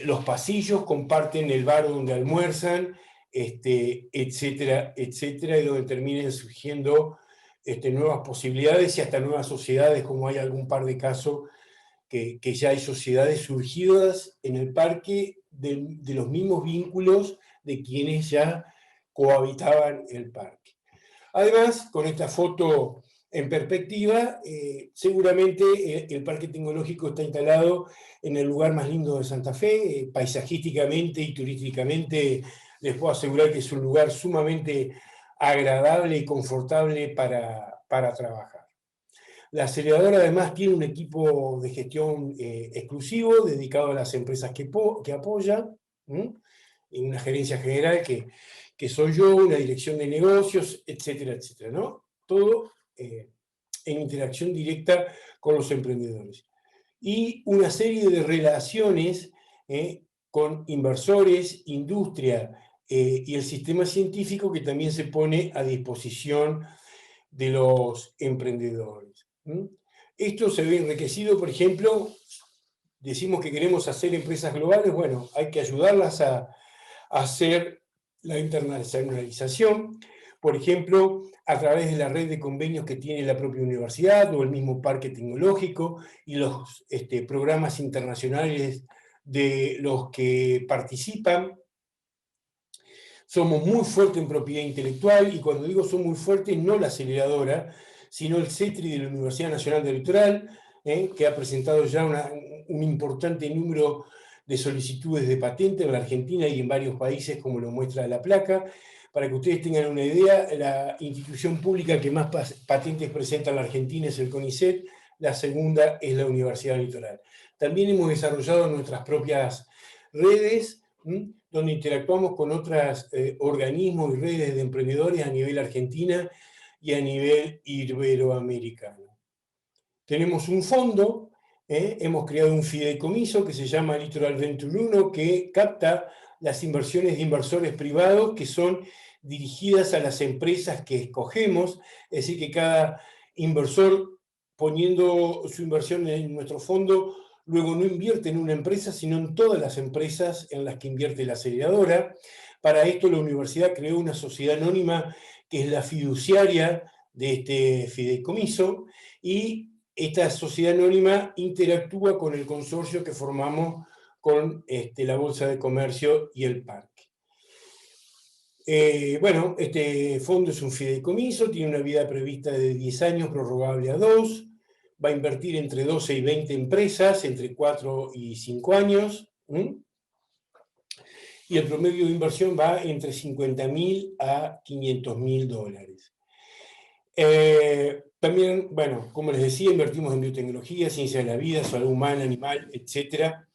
los pasillos, comparten el bar donde almuerzan, etcétera, etcétera, y donde terminen surgiendo nuevas posibilidades y hasta nuevas sociedades, como hay algún par de casos que ya hay sociedades surgidas en el parque de los mismos vínculos de quienes ya cohabitaban el parque. Además, con esta foto en perspectiva, seguramente el Parque Tecnológico está instalado en el lugar más lindo de Santa Fe, paisajísticamente y turísticamente les puedo asegurar que es un lugar sumamente agradable y confortable para trabajar. La aceleradora además tiene un equipo de gestión exclusivo dedicado a las empresas que apoya, en una gerencia general que soy yo, una dirección de negocios, etcétera, etcétera, ¿no? Todo en interacción directa con los emprendedores. Y una serie de relaciones con inversores, industria y el sistema científico que también se pone a disposición de los emprendedores. Esto se ve enriquecido, por ejemplo, decimos que queremos hacer empresas globales, bueno, hay que ayudarlas a hacer la internacionalización, por ejemplo, a través de la red de convenios que tiene la propia universidad o el mismo parque tecnológico y los programas internacionales de los que participan. Somos muy fuertes en propiedad intelectual, y cuando digo son muy fuertes, no la aceleradora, sino el CETRI de la Universidad Nacional del Litoral, que ha presentado ya un importante número de solicitudes de patente en la Argentina y en varios países, como lo muestra la placa. Para que ustedes tengan una idea, la institución pública que más patentes presenta en la Argentina es el CONICET, la segunda es la Universidad Litoral. También hemos desarrollado nuestras propias redes, donde interactuamos con otros organismos y redes de emprendedores a nivel Argentina y a nivel iberoamericano. Tenemos un fondo, hemos creado un fideicomiso que se llama Litoral Venture 1, que capta las inversiones de inversores privados que son dirigidas a las empresas que escogemos, es decir, que cada inversor, poniendo su inversión en nuestro fondo, luego no invierte en una empresa, sino en todas las empresas en las que invierte la aceleradora. Para esto la universidad creó una sociedad anónima que es la fiduciaria de este fideicomiso, y esta sociedad anónima interactúa con el consorcio que formamos con la Bolsa de Comercio y el Parque. Bueno, este fondo es un fideicomiso, tiene una vida prevista de 10 años, prorrogable a 2, va a invertir entre 12 y 20 empresas, entre 4 y 5 años, y el promedio de inversión va entre $50.000 a $500.000. También, bueno, como les decía, invertimos en biotecnología, ciencia de la vida, salud humana, animal, etcétera,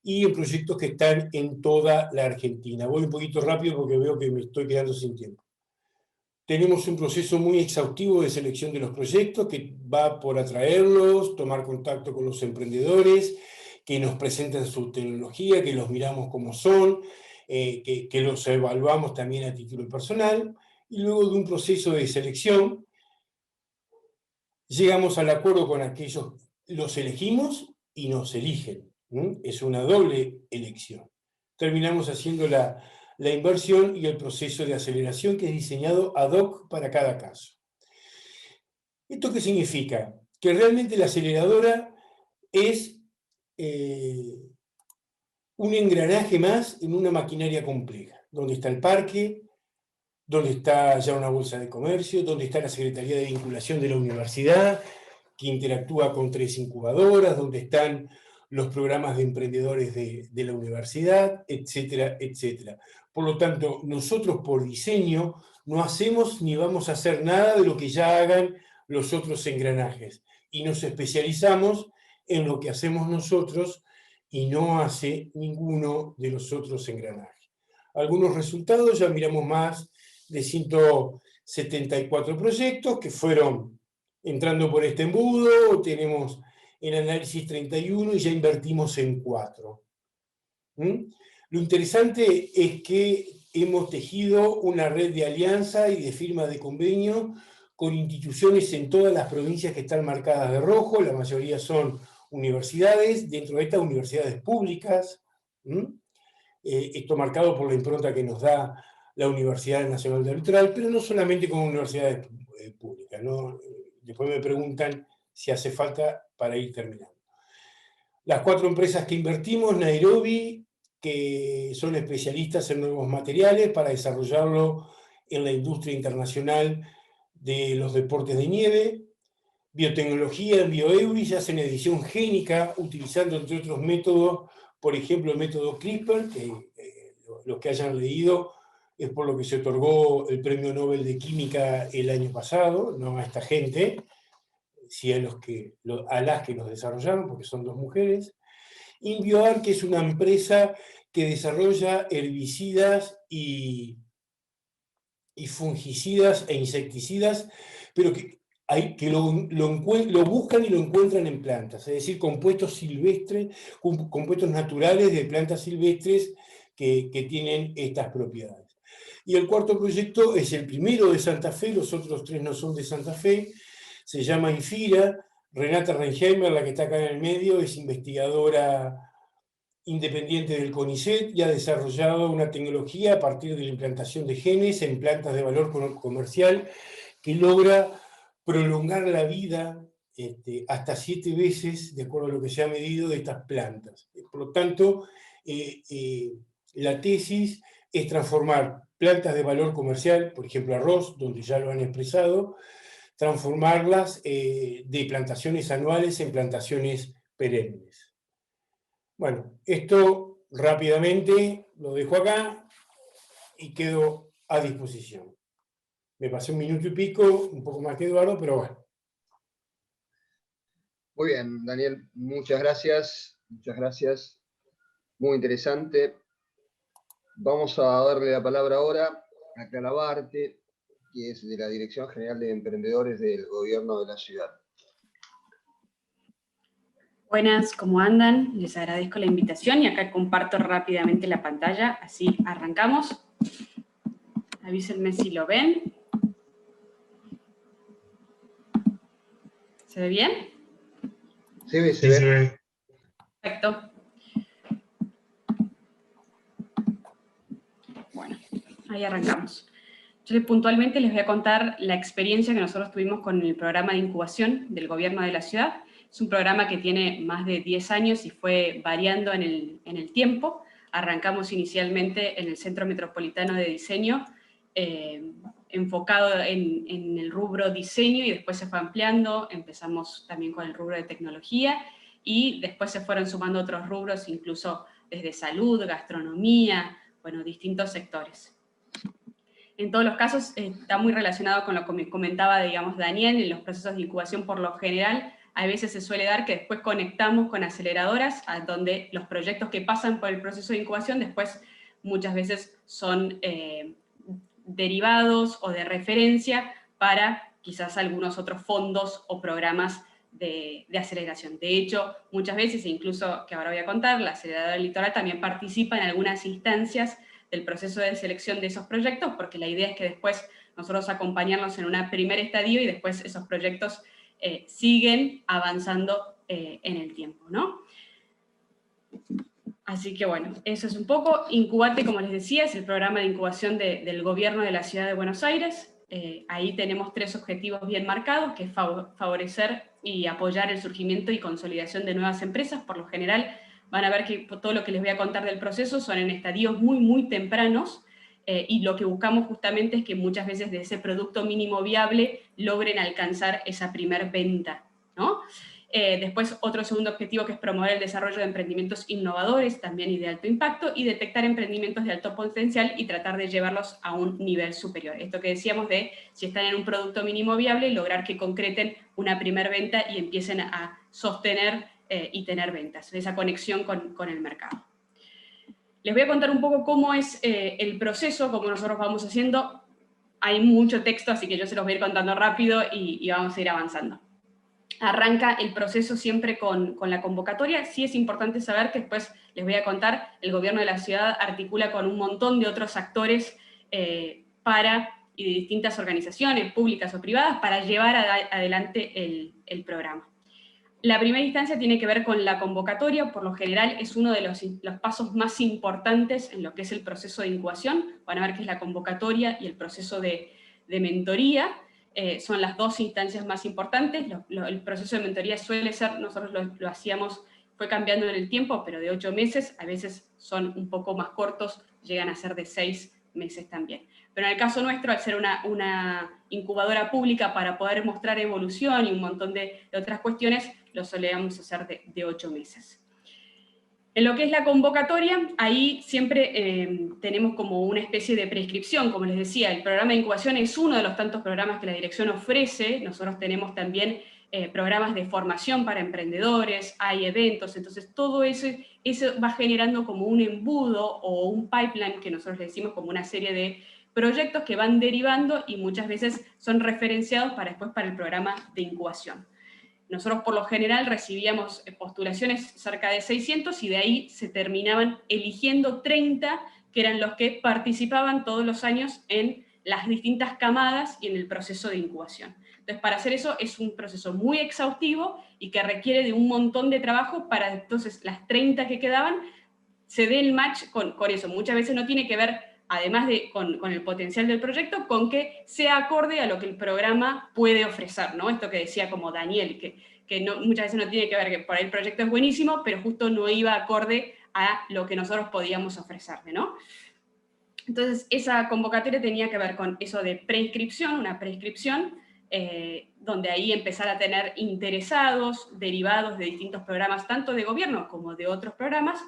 y en proyectos que están en toda la Argentina. Voy un poquito rápido porque veo que me estoy quedando sin tiempo. Tenemos un proceso muy exhaustivo de selección de los proyectos que va por atraerlos, tomar contacto con los emprendedores, que nos presentan su tecnología, que los miramos como son, que los evaluamos también a título personal, y luego de un proceso de selección llegamos al acuerdo con aquellos, los elegimos y nos eligen. Es una doble elección. Terminamos haciendo la inversión y el proceso de aceleración que es diseñado ad hoc para cada caso. ¿Esto qué significa? Que realmente la aceleradora es un engranaje más en una maquinaria compleja, donde está el parque, donde está ya una bolsa de comercio, donde está la Secretaría de Vinculación de la universidad, que interactúa con 3 incubadoras, donde están los programas de emprendedores de la universidad, etcétera, etcétera. Por lo tanto, nosotros por diseño no hacemos ni vamos a hacer nada de lo que ya hagan los otros engranajes, y nos especializamos en lo que hacemos nosotros y no hace ninguno de los otros engranajes. Algunos resultados, ya miramos más de 174 proyectos que fueron entrando por este embudo, tenemos en análisis 31 y ya invertimos en 4. Lo interesante es que hemos tejido una red de alianza y de firmas de convenio con instituciones en todas las provincias que están marcadas de rojo, la mayoría son universidades, dentro de estas universidades públicas, esto marcado por la impronta que nos da la Universidad Nacional del Litoral, pero no solamente con universidades públicas, ¿no? Después me preguntan si hace falta para ir terminando. Las 4 empresas que invertimos, Nairobi, que son especialistas en nuevos materiales para desarrollarlo en la industria internacional de los deportes de nieve. Biotecnología en BioEuris, hacen edición génica utilizando, entre otros métodos, por ejemplo, el método CRISPR, que los que hayan leído es por lo que se otorgó el Premio Nobel de Química el año pasado, no a esta gente, sí a las que los desarrollaron, porque son 2 mujeres. InBioAR, que es una empresa que desarrolla herbicidas y fungicidas e insecticidas, pero que lo buscan y lo encuentran en plantas, es decir, compuestos silvestres, compuestos naturales de plantas silvestres que tienen estas propiedades. Y el cuarto proyecto es el primero de Santa Fe, los otros 3 no son de Santa Fe, se llama INFIRA. Renata Reinheimer, la que está acá en el medio, es investigadora independiente del CONICET y ha desarrollado una tecnología a partir de la implantación de genes en plantas de valor comercial que logra prolongar la vida hasta 7 veces, de acuerdo a lo que se ha medido, de estas plantas. Por lo tanto, la tesis es transformar plantas de valor comercial, por ejemplo arroz, donde ya lo han expresado, transformarlas de plantaciones anuales en plantaciones perennes. Bueno, esto rápidamente lo dejo acá y quedo a disposición. Me pasé 1 minuto y pico, un poco más que Eduardo, pero bueno. Muy bien, Daniel, muchas gracias. Muchas gracias. Muy interesante. Vamos a darle la palabra ahora a Clara Barte, que es de la Dirección General de Emprendedores del Gobierno de la Ciudad. Buenas, ¿cómo andan? Les agradezco la invitación y acá comparto rápidamente la pantalla, así arrancamos. Avísenme si lo ven. ¿Se ve bien? Se ve, se ve. Perfecto. Bueno, ahí arrancamos. Yo puntualmente les voy a contar la experiencia que nosotros tuvimos con el programa de incubación del Gobierno de la Ciudad. Es un programa que tiene más de 10 años y fue variando en el tiempo. Arrancamos inicialmente en el Centro Metropolitano de Diseño, enfocado en el rubro diseño, y después se fue ampliando. Empezamos también con el rubro de tecnología y después se fueron sumando otros rubros, incluso desde salud, gastronomía, bueno, distintos sectores. En todos los casos está muy relacionado con lo que me comentaba, digamos, Daniel. En los procesos de incubación, por lo general, a veces se suele dar que después conectamos con aceleradoras, a donde los proyectos que pasan por el proceso de incubación después muchas veces son derivados o de referencia para quizás algunos otros fondos o programas de aceleración. De hecho, muchas veces, e incluso que ahora voy a contar, la aceleradora Litoral también participa en algunas instancias del proceso de selección de esos proyectos, porque la idea es que después nosotros acompañarlos en un primer estadio y después esos proyectos siguen avanzando en el tiempo, ¿no? Así que bueno, eso es un poco. Incubate, como les decía, es el programa de incubación del Gobierno de la Ciudad de Buenos Aires. Ahí tenemos 3 objetivos bien marcados, que es favorecer y apoyar el surgimiento y consolidación de nuevas empresas. Por lo general, van a ver que todo lo que les voy a contar del proceso son en estadios muy, muy tempranos, y lo que buscamos justamente es que muchas veces de ese producto mínimo viable logren alcanzar esa primer venta, ¿no? Después, otro segundo objetivo, que es promover el desarrollo de emprendimientos innovadores, también y de alto impacto, y detectar emprendimientos de alto potencial y tratar de llevarlos a un nivel superior. Esto que decíamos de, si están en un producto mínimo viable, lograr que concreten una primer venta y empiecen a sostener y tener ventas, esa conexión con el mercado. Les voy a contar un poco cómo es el proceso, cómo nosotros vamos haciendo. Hay mucho texto, así que yo se los voy a ir contando rápido y vamos a ir avanzando. Arranca el proceso siempre con la convocatoria. Sí es importante saber que después les voy a contar, el Gobierno de la Ciudad articula con un montón de otros actores y de distintas organizaciones públicas o privadas para llevar adelante el programa. La primera instancia tiene que ver con la convocatoria. Por lo general es uno de los pasos más importantes en lo que es el proceso de incubación. Van a ver que es la convocatoria y el proceso de mentoría. Son las 2 instancias más importantes. El proceso de mentoría suele ser, nosotros lo hacíamos, fue cambiando en el tiempo, pero de 8 meses, a veces son un poco más cortos, llegan a ser de 6 meses también. Pero en el caso nuestro, al ser una incubadora pública, para poder mostrar evolución y un montón de otras cuestiones, lo solíamos hacer de 8 meses. En lo que es la convocatoria, ahí siempre tenemos como una especie de prescripción, como les decía, el programa de incubación es uno de los tantos programas que la dirección ofrece. Nosotros tenemos también programas de formación para emprendedores, hay eventos, entonces todo eso va generando como un embudo o un pipeline, que nosotros le decimos como una serie de proyectos que van derivando y muchas veces son referenciados para después para el programa de incubación. Nosotros por lo general recibíamos postulaciones cerca de 600 y de ahí se terminaban eligiendo 30, que eran los que participaban todos los años en las distintas camadas y en el proceso de incubación. Entonces, para hacer eso es un proceso muy exhaustivo y que requiere de un montón de trabajo para entonces las 30 que quedaban se dé el match con eso. Muchas veces no tiene que ver, además de con el potencial del proyecto, con que sea acorde a lo que el programa puede ofrecer, ¿no? Esto que decía como Daniel, que no, muchas veces no tiene que ver que por ahí el proyecto es buenísimo, pero justo no iba acorde a lo que nosotros podíamos ofrecerle, ¿no? Entonces, esa convocatoria tenía que ver con eso de preinscripción, una preinscripción, donde ahí empezar a tener interesados, derivados de distintos programas, tanto de gobierno como de otros programas,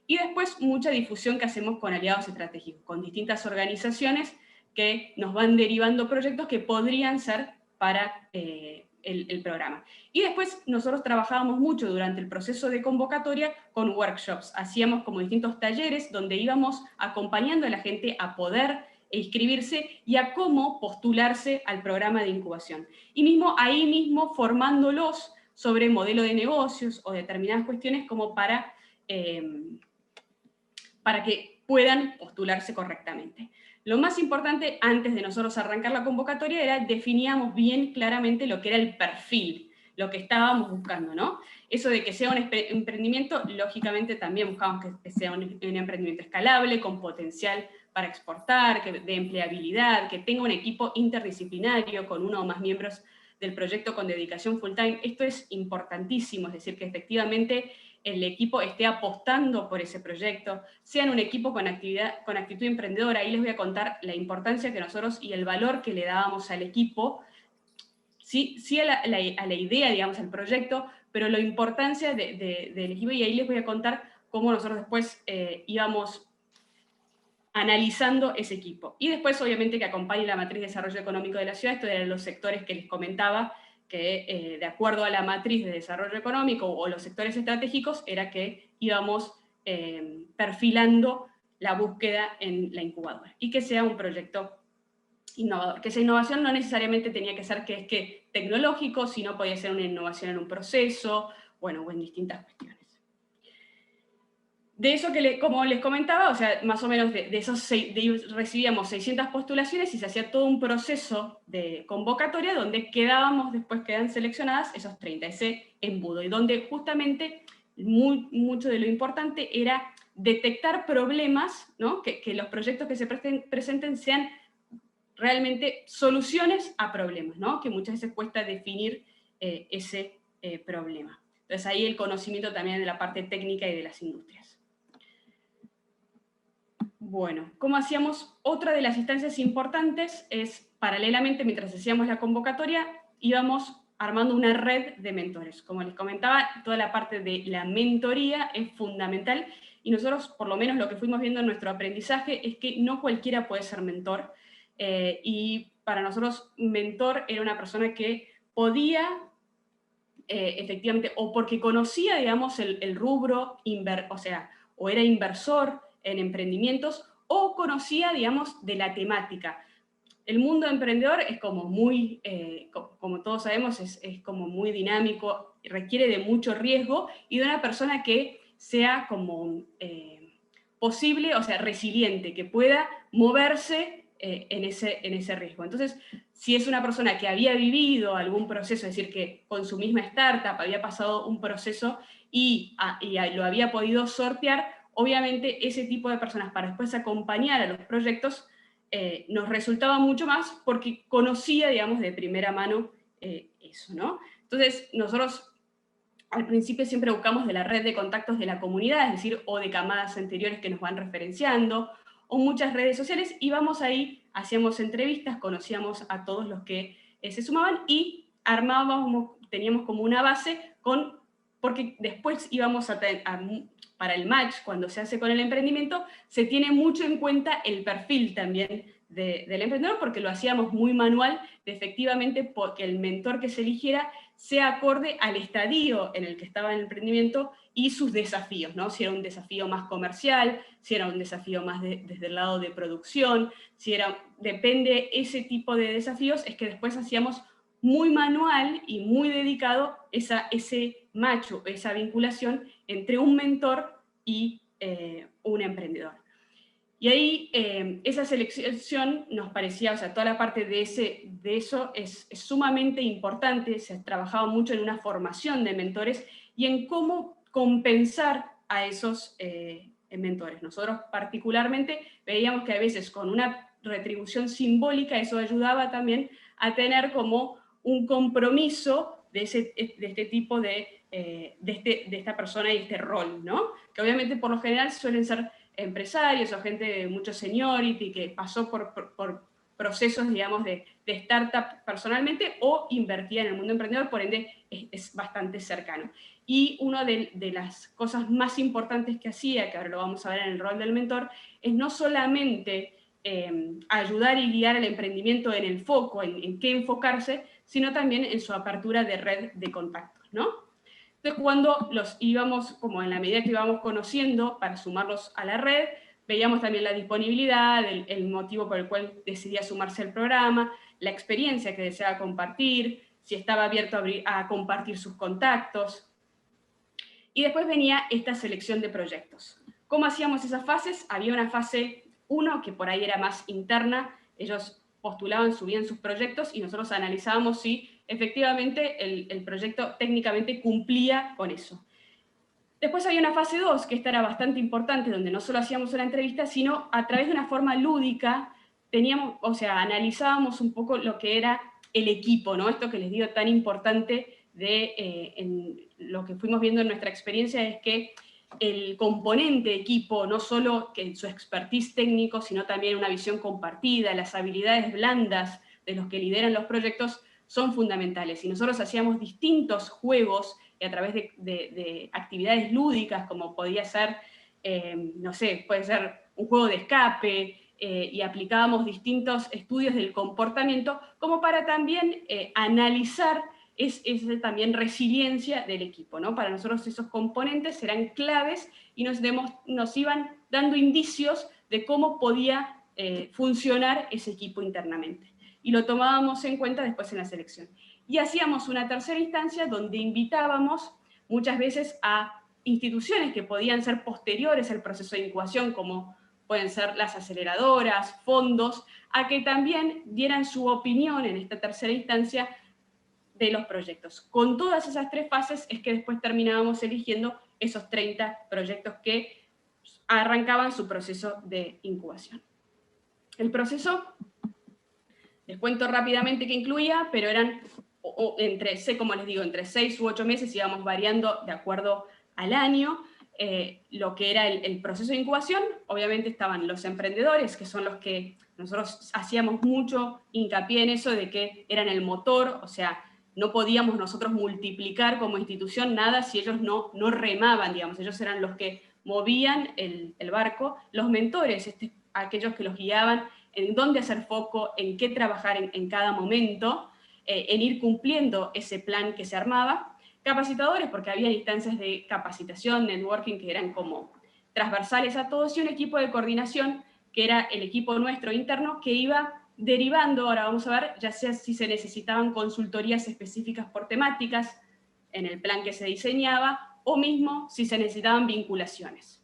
y después mucha difusión que hacemos con aliados estratégicos, con distintas organizaciones que nos van derivando proyectos que podrían ser para el programa. Y después nosotros trabajábamos mucho durante el proceso de convocatoria con workshops, hacíamos como distintos talleres donde íbamos acompañando a la gente a poder inscribirse y a cómo postularse al programa de incubación. Y ahí mismo formándolos sobre modelo de negocios o determinadas cuestiones como para que puedan postularse correctamente. Lo más importante, antes de nosotros arrancar la convocatoria, era definíamos bien claramente lo que era el perfil, lo que estábamos buscando, ¿no? Eso de que sea un emprendimiento, lógicamente también buscamos que sea un emprendimiento escalable, con potencial para exportar, de empleabilidad, que tenga un equipo interdisciplinario con uno o más miembros del proyecto con dedicación full time. Esto es importantísimo, es decir, que efectivamente el equipo esté apostando por ese proyecto, sean un equipo con actitud emprendedora. Ahí les voy a contar la importancia que nosotros y el valor que le dábamos al equipo, sí a la idea, digamos, al proyecto, pero la importancia del equipo, y ahí les voy a contar cómo nosotros después íbamos analizando ese equipo. Y después, obviamente, que acompañe la matriz de desarrollo económico de la ciudad. Estos eran los sectores que les comentaba, que de acuerdo a la matriz de desarrollo económico o los sectores estratégicos, era que íbamos perfilando la búsqueda en la incubadora. Y que sea un proyecto innovador. Que esa innovación no necesariamente tenía que ser tecnológico, sino podía ser una innovación en un proceso, bueno, o en distintas cuestiones. De eso que, como les comentaba, o sea, más o menos recibíamos 600 postulaciones y se hacía todo un proceso de convocatoria donde después quedan seleccionadas esos 30, ese embudo, y donde justamente mucho de lo importante era detectar problemas, ¿no? Que los proyectos que se presenten sean realmente soluciones a problemas, ¿no? Que muchas veces cuesta definir ese problema. Entonces ahí el conocimiento también de la parte técnica y de las industrias. Bueno, ¿cómo hacíamos? Otra de las instancias importantes es, paralelamente, mientras hacíamos la convocatoria, íbamos armando una red de mentores. Como les comentaba, toda la parte de la mentoría es fundamental, y nosotros, por lo menos lo que fuimos viendo en nuestro aprendizaje, es que no cualquiera puede ser mentor, y para nosotros mentor era una persona que podía, efectivamente, o porque conocía, digamos, el rubro, o era inversor en emprendimientos, o conocía, digamos, de la temática. El mundo emprendedor es como muy, como todos sabemos, es como muy dinámico, requiere de mucho riesgo y de una persona que sea como posible, o sea, resiliente, que pueda moverse en ese riesgo. Entonces, si es una persona que había vivido algún proceso, es decir, que con su misma startup había pasado un proceso y lo había podido sortear, obviamente ese tipo de personas para después acompañar a los proyectos nos resultaba mucho más porque conocía, digamos, de primera mano eso, ¿no? Entonces, nosotros al principio siempre buscamos de la red de contactos de la comunidad, es decir, o de camadas anteriores que nos van referenciando, o muchas redes sociales, y vamos ahí, hacíamos entrevistas, conocíamos a todos los que se sumaban y teníamos como una base con porque después íbamos para el match, cuando se hace con el emprendimiento, se tiene mucho en cuenta el perfil también del emprendedor, porque lo hacíamos muy manual, de efectivamente porque el mentor que se eligiera sea acorde al estadio en el que estaba el emprendimiento y sus desafíos, ¿no? Si era un desafío más comercial, si era un desafío más desde el lado de producción, depende ese tipo de desafíos, es que después hacíamos muy manual y muy dedicado ese match, esa vinculación entre un mentor y un emprendedor. Y ahí esa selección nos parecía, o sea, toda la parte de eso es sumamente importante, se ha trabajado mucho en una formación de mentores y en cómo compensar a esos mentores. Nosotros particularmente veíamos que a veces con una retribución simbólica eso ayudaba también a tener como un compromiso de este tipo de esta persona y este rol, ¿no? Que obviamente por lo general suelen ser empresarios o gente de mucho seniority que pasó por procesos, digamos, de startup personalmente o invertía en el mundo emprendedor, por ende es bastante cercano. Y una de las cosas más importantes que hacía, que ahora lo vamos a ver en el rol del mentor, es no solamente ayudar y guiar al emprendimiento en el foco, en qué enfocarse, sino también en su apertura de red de contactos, ¿no? Entonces, cuando los íbamos, como en la medida que íbamos conociendo, para sumarlos a la red, veíamos también la disponibilidad, el motivo por el cual decidía sumarse al programa, la experiencia que deseaba compartir, si estaba abierto a compartir sus contactos. Y después venía esta selección de proyectos. ¿Cómo hacíamos esas fases? Había una fase 1, que por ahí era más interna, ellos postulaban, subían sus proyectos y nosotros analizábamos si efectivamente el proyecto técnicamente cumplía con eso. Después había una fase 2, que esta era bastante importante, donde no solo hacíamos una entrevista, sino a través de una forma lúdica, analizábamos un poco lo que era el equipo, ¿no? Esto que les digo tan importante en lo que fuimos viendo en nuestra experiencia es que el componente equipo, no solo que su expertise técnico, sino también una visión compartida, las habilidades blandas de los que lideran los proyectos son fundamentales. Y nosotros hacíamos distintos juegos y a través de actividades lúdicas, como podía ser, no sé, puede ser un juego de escape, y aplicábamos distintos estudios del comportamiento, como para también analizar también resiliencia del equipo, ¿no? Para nosotros esos componentes eran claves y nos iban dando indicios de cómo podía funcionar ese equipo internamente. Y lo tomábamos en cuenta después en la selección. Y hacíamos una tercera instancia donde invitábamos muchas veces a instituciones que podían ser posteriores al proceso de incubación, como pueden ser las aceleradoras, fondos, a que también dieran su opinión en esta tercera instancia de los proyectos. Con todas esas tres fases es que después terminábamos eligiendo esos 30 proyectos que arrancaban su proceso de incubación. El proceso, les cuento rápidamente qué incluía, pero eran como les digo, entre 6 u 8 meses, íbamos variando de acuerdo al año. Lo que era el proceso de incubación, obviamente estaban los emprendedores, que son los que nosotros hacíamos mucho hincapié en eso de que eran el motor, o sea, no podíamos nosotros multiplicar como institución nada si ellos no remaban, digamos, ellos eran los que movían el barco. Los mentores, aquellos que los guiaban en dónde hacer foco, en qué trabajar en cada momento, en ir cumpliendo ese plan que se armaba. Capacitadores, porque había instancias de capacitación, networking, que eran como transversales a todos, y un equipo de coordinación, que era el equipo nuestro interno, que iba derivando, ahora vamos a ver, ya sea si se necesitaban consultorías específicas por temáticas en el plan que se diseñaba, o mismo si se necesitaban vinculaciones.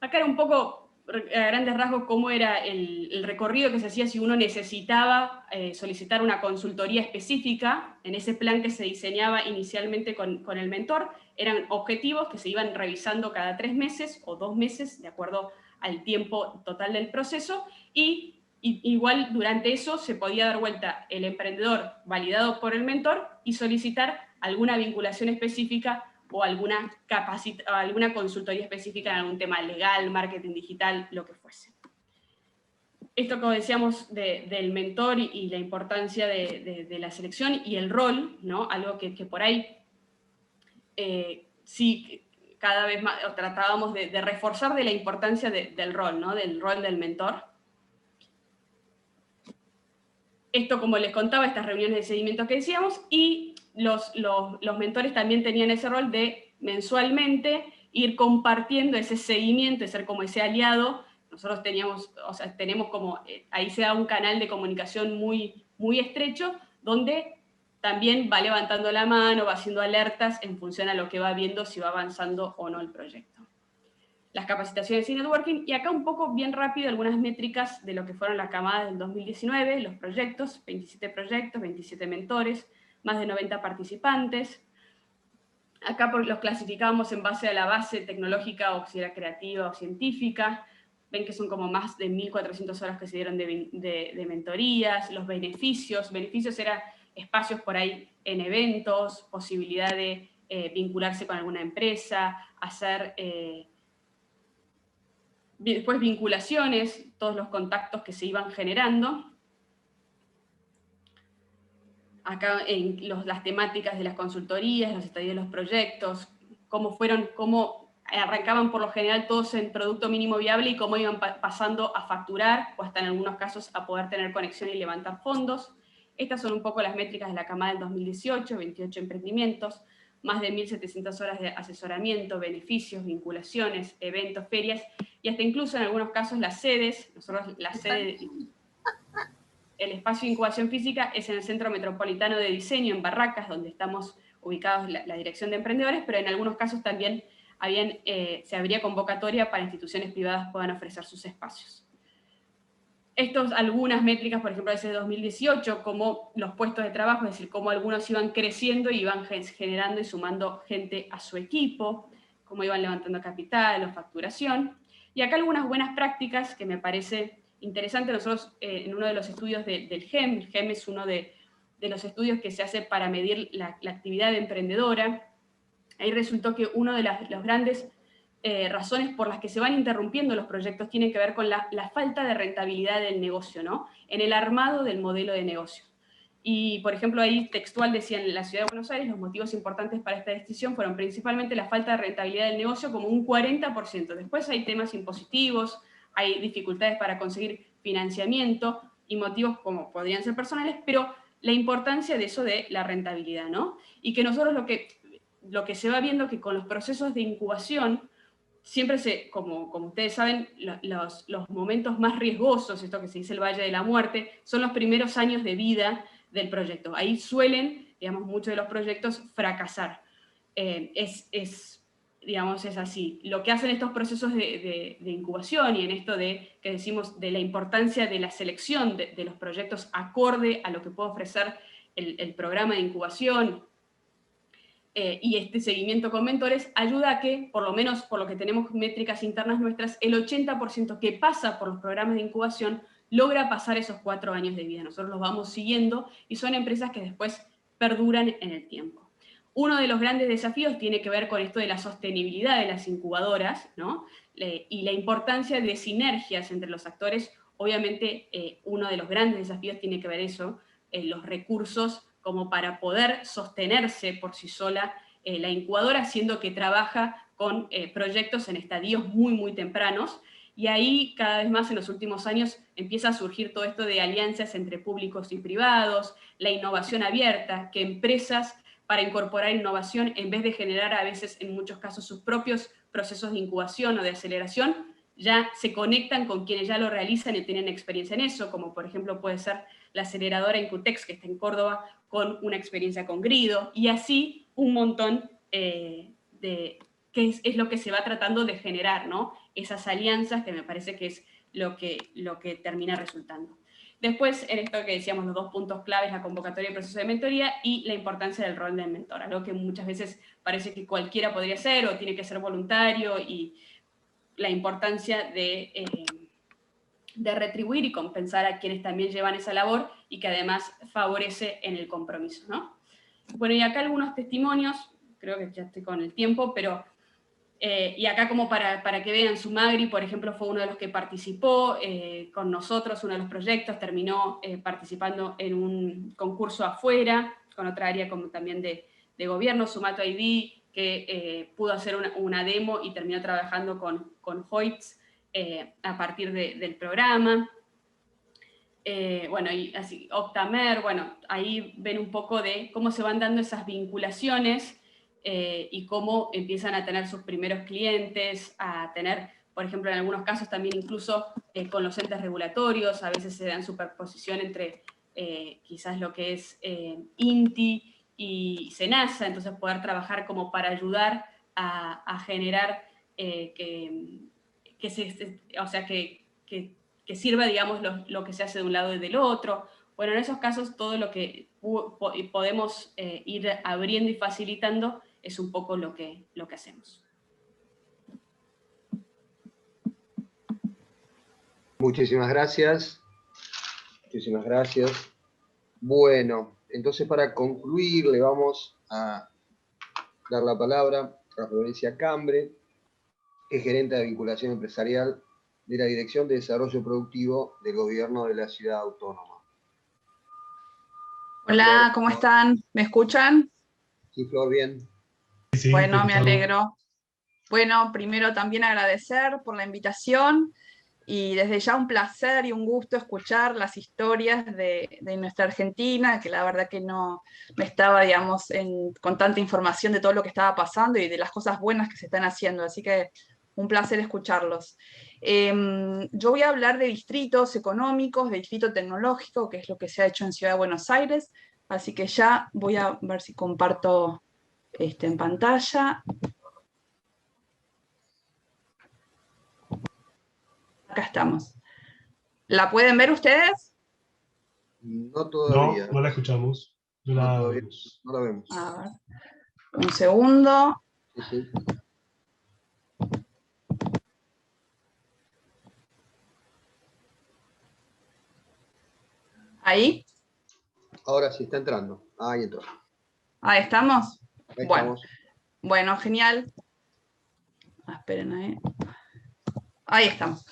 Acá era un poco, a grandes rasgos, cómo era el recorrido que se hacía si uno necesitaba solicitar una consultoría específica en ese plan que se diseñaba inicialmente con el mentor. Eran objetivos que se iban revisando cada 3 meses o 2 meses, de acuerdo al tiempo total del proceso, y igual durante eso se podía dar vuelta el emprendedor validado por el mentor y solicitar alguna vinculación específica o alguna consultoría específica en algún tema legal, marketing digital, lo que fuese. Esto, como decíamos, del mentor y la importancia de la selección y el rol, ¿no? Algo que por ahí sí, cada vez más tratábamos de reforzar de la importancia del rol, ¿no? Del rol del mentor. Esto, como les contaba, estas reuniones de seguimiento que decíamos, y los mentores también tenían ese rol de mensualmente ir compartiendo ese seguimiento, de ser como ese aliado. Nosotros teníamos, tenemos como, ahí se da un canal de comunicación muy, muy estrecho, donde también va levantando la mano, va haciendo alertas en función a lo que va viendo, si va avanzando o no el proyecto. Las capacitaciones y networking, y acá un poco bien rápido algunas métricas de lo que fueron la camada del 2019, los proyectos, 27 proyectos, 27 mentores, más de 90 participantes. Acá los clasificamos en base a la base tecnológica, o si era creativa o científica. Ven que son como más de 1.400 horas que se dieron de mentorías. Los beneficios eran espacios por ahí en eventos, posibilidad de vincularse con alguna empresa, hacer después vinculaciones, todos los contactos que se iban generando. Acá en las temáticas de las consultorías, los estadios de los proyectos, cómo arrancaban por lo general todos en producto mínimo viable y cómo iban pasando a facturar, o hasta en algunos casos a poder tener conexión y levantar fondos. Estas son un poco las métricas de la camada del 2018, 28 emprendimientos, más de 1.700 horas de asesoramiento, beneficios, vinculaciones, eventos, ferias, y hasta incluso en algunos casos las sedes. Nosotros la sede, el espacio de incubación física es en el Centro Metropolitano de Diseño, en Barracas, donde estamos ubicados la Dirección de Emprendedores, pero en algunos casos también se abría convocatoria para instituciones privadas puedan ofrecer sus espacios. Algunas métricas, por ejemplo, desde 2018, como los puestos de trabajo, es decir, cómo algunos iban creciendo y iban generando y sumando gente a su equipo, cómo iban levantando capital o facturación. Y acá algunas buenas prácticas que me parece interesante. Nosotros en uno de los estudios del GEM, el GEM es uno de los estudios que se hace para medir la actividad emprendedora. Ahí resultó que una de las grandes razones por las que se van interrumpiendo los proyectos tiene que ver con la falta de rentabilidad del negocio, ¿no? En el armado del modelo de negocio. Y, por ejemplo, ahí textual decían en la Ciudad de Buenos Aires, los motivos importantes para esta decisión fueron principalmente la falta de rentabilidad del negocio, como un 40%. Después hay temas impositivos, hay dificultades para conseguir financiamiento y motivos como podrían ser personales, pero la importancia de eso de la rentabilidad, ¿no? Y que nosotros lo que se va viendo que con los procesos de incubación, siempre como ustedes saben, los momentos más riesgosos, esto que se dice el Valle de la Muerte, son los primeros años de vida del proyecto. Ahí suelen, digamos, muchos de los proyectos fracasar. Digamos, es así. Lo que hacen estos procesos de incubación y en esto que decimos de la importancia de la selección de los proyectos acorde a lo que puede ofrecer el programa de incubación, y este seguimiento con mentores ayuda a que, por lo menos por lo que tenemos métricas internas nuestras, el 80% que pasa por los programas de incubación logra pasar esos 4 años de vida. Nosotros los vamos siguiendo y son empresas que después perduran en el tiempo. Uno de los grandes desafíos tiene que ver con esto de la sostenibilidad de las incubadoras, ¿no? Y la importancia de sinergias entre los actores. Obviamente, uno de los grandes desafíos tiene que ver eso, los recursos como para poder sostenerse por sí sola la incubadora, siendo que trabaja con proyectos en estadios muy, muy tempranos. Y ahí, cada vez más en los últimos años, empieza a surgir todo esto de alianzas entre públicos y privados, la innovación abierta, que empresas, para incorporar innovación, en vez de generar a veces, en muchos casos, sus propios procesos de incubación o de aceleración, ya se conectan con quienes ya lo realizan y tienen experiencia en eso, como por ejemplo puede ser la aceleradora Incutex, que está en Córdoba, con una experiencia con Grido, y así un montón que es lo que se va tratando de generar, ¿no? Esas alianzas, que me parece que es lo que termina resultando. Después, en esto que decíamos, los 2 puntos claves, la convocatoria y el proceso de mentoría, y la importancia del rol del mentor, algo que muchas veces parece que cualquiera podría ser, o tiene que ser voluntario, y la importancia de retribuir y compensar a quienes también llevan esa labor y que además favorece en el compromiso, ¿no? Bueno, y acá algunos testimonios, creo que ya estoy con el tiempo, pero y acá como para que vean, Sumagri, por ejemplo, fue uno de los que participó con nosotros, uno de los proyectos, terminó participando en un concurso afuera, con otra área como también de gobierno, Sumato ID, que pudo hacer una demo y terminó trabajando con Hoyts a partir del programa. Bueno, y así, Optamer, bueno, ahí ven un poco de cómo se van dando esas vinculaciones y cómo empiezan a tener sus primeros clientes, a tener, por ejemplo, en algunos casos también incluso con los entes regulatorios, a veces se dan superposición entre quizás lo que es INTI y SENASA, entonces poder trabajar como para ayudar a generar que sirva, digamos, lo que se hace de un lado y del otro. Bueno, en esos casos todo lo que podemos ir abriendo y facilitando es un poco lo que hacemos. Muchísimas gracias. Muchísimas gracias. Bueno, entonces para concluir le vamos a dar la palabra a Florencia Cambre, que es gerente de vinculación empresarial de la Dirección de Desarrollo Productivo del Gobierno de la Ciudad Autónoma. Hola, ¿cómo están? ¿Me escuchan? Sí, Flor, bien. Sí, Bueno, me alegro. Bueno, primero también agradecer por la invitación y desde ya un placer y un gusto escuchar las historias de nuestra Argentina, que la verdad que no estaba, digamos, con tanta información de todo lo que estaba pasando y de las cosas buenas que se están haciendo, así que un placer escucharlos. Yo voy a hablar de distritos económicos, de distrito tecnológico, que es lo que se ha hecho en Ciudad de Buenos Aires, así que ya voy a ver si comparto en pantalla. Acá estamos. ¿La pueden ver ustedes? No todavía. No, no la escuchamos. No la todavía vemos. no la vemos. A ver, un segundo. Sí, sí. ¿Ahí? Ahora sí está entrando. Ahí entró. Ahí estamos. Ahí Bueno, estamos. bueno, genial. Esperen ahí. Ahí estamos.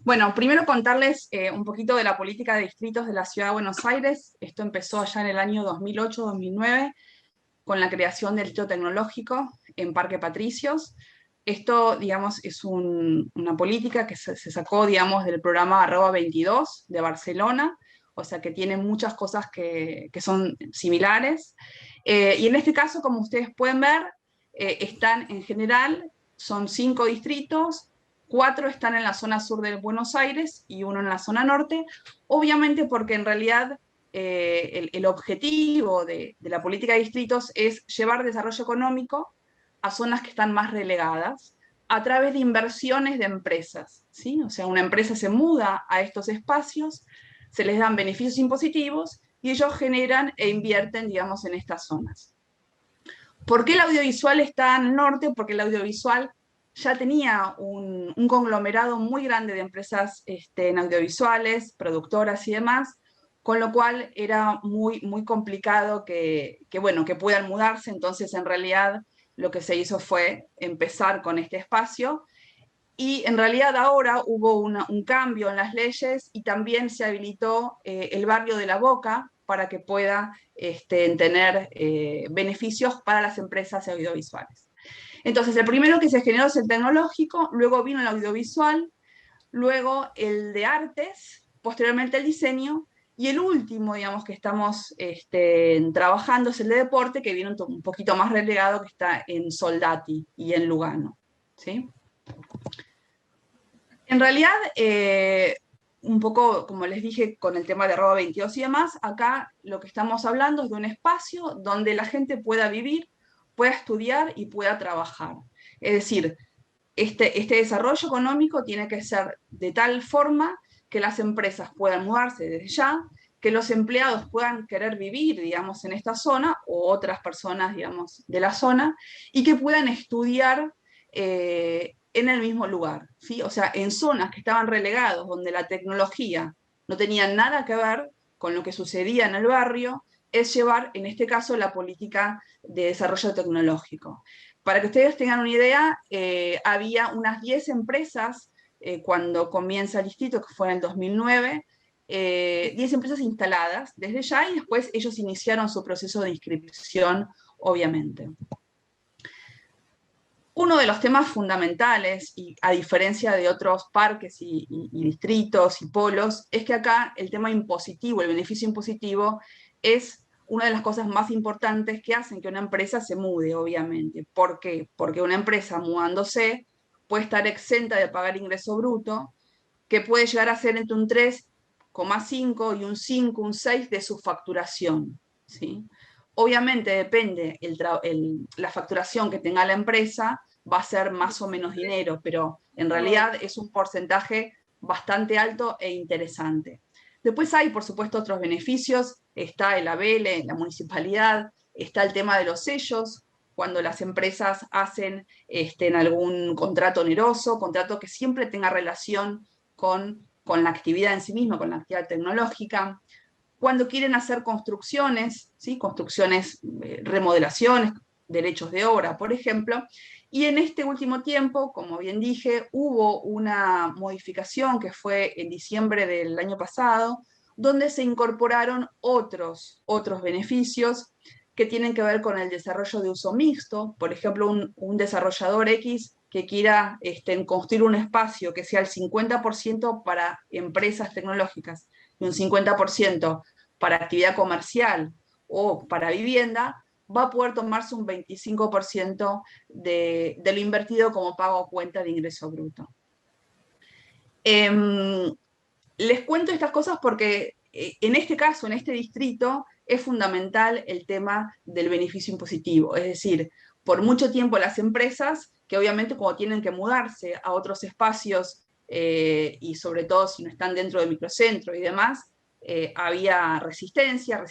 Bueno, primero contarles un poquito de la política de distritos de la Ciudad de Buenos Aires. Esto empezó allá en el año 2008-2009 con la creación del distrito tecnológico en Parque Patricios. Esto, digamos, es una política que se sacó, digamos, del programa Arroba 22 de Barcelona, o sea que tiene muchas cosas que son similares. Y en este caso, como ustedes pueden ver, están en general, son 5 distritos, 4 están en la zona sur de Buenos Aires y 1 en la zona norte, obviamente porque en realidad el objetivo de la política de distritos es llevar desarrollo económico a zonas que están más relegadas a través de inversiones de empresas, ¿sí? O sea, una empresa se muda a estos espacios, se les dan beneficios impositivos y ellos generan e invierten, digamos, en estas zonas. ¿Por qué el audiovisual está en el norte? Porque el audiovisual ya tenía un conglomerado muy grande de empresas en audiovisuales, productoras y demás, con lo cual era muy, muy complicado que puedan mudarse. Entonces, en realidad, lo que se hizo fue empezar con este espacio y en realidad ahora hubo un cambio en las leyes y también se habilitó el barrio de La Boca para que pueda tener beneficios para las empresas audiovisuales. Entonces, el primero que se generó es el tecnológico, luego vino el audiovisual, luego el de artes, posteriormente el diseño, y el último, digamos, que estamos trabajando es el de deporte, que viene un poquito más relegado, que está en Soldati y en Lugano, ¿sí? En realidad, un poco, como les dije, con el tema de Arroba 22 y demás, acá lo que estamos hablando es de un espacio donde la gente pueda vivir, pueda estudiar y pueda trabajar. Es decir, este desarrollo económico tiene que ser de tal forma que las empresas puedan mudarse desde ya, que los empleados puedan querer vivir, digamos, en esta zona, o otras personas, digamos, de la zona, y que puedan estudiar en el mismo lugar, ¿sí? O sea, en zonas que estaban relegados, donde la tecnología no tenía nada que ver con lo que sucedía en el barrio, es llevar, en este caso, la política de desarrollo tecnológico. Para que ustedes tengan una idea, había unas 10 empresas cuando comienza el distrito, que fue en el 2009, 10 empresas instaladas desde ya y después ellos iniciaron su proceso de inscripción, obviamente. Uno de los temas fundamentales, y a diferencia de otros parques y distritos y polos, es que acá el tema impositivo, el beneficio impositivo, es una de las cosas más importantes que hacen que una empresa se mude, obviamente. ¿Por qué? Porque una empresa mudándose puede estar exenta de pagar ingreso bruto, que puede llegar a ser entre un 3,5 y un 5, un 6 de su facturación, ¿sí? Obviamente depende la facturación que tenga la empresa, va a ser más o menos dinero, pero en realidad es un porcentaje bastante alto e interesante. Después hay, por supuesto, otros beneficios, está el ABL, la municipalidad, está el tema de los sellos, cuando las empresas hacen en algún contrato oneroso, contrato que siempre tenga relación con la actividad en sí misma, con la actividad tecnológica. Cuando quieren hacer construcciones, ¿sí? Construcciones, remodelaciones, derechos de obra, por ejemplo, y en este último tiempo, como bien dije, hubo una modificación que fue en diciembre del año pasado, donde se incorporaron otros beneficios que tienen que ver con el desarrollo de uso mixto, por ejemplo, un desarrollador X que quiera construir un espacio que sea el 50% para empresas tecnológicas y un 50% para actividad comercial o para vivienda, va a poder tomarse un 25% de lo invertido como pago a cuenta de ingreso bruto. Les cuento estas cosas porque en este caso, en este distrito, es fundamental el tema del beneficio impositivo. Es decir, por mucho tiempo las empresas, que obviamente como tienen que mudarse a otros espacios, y sobre todo si no están dentro de microcentro y demás, había resistencia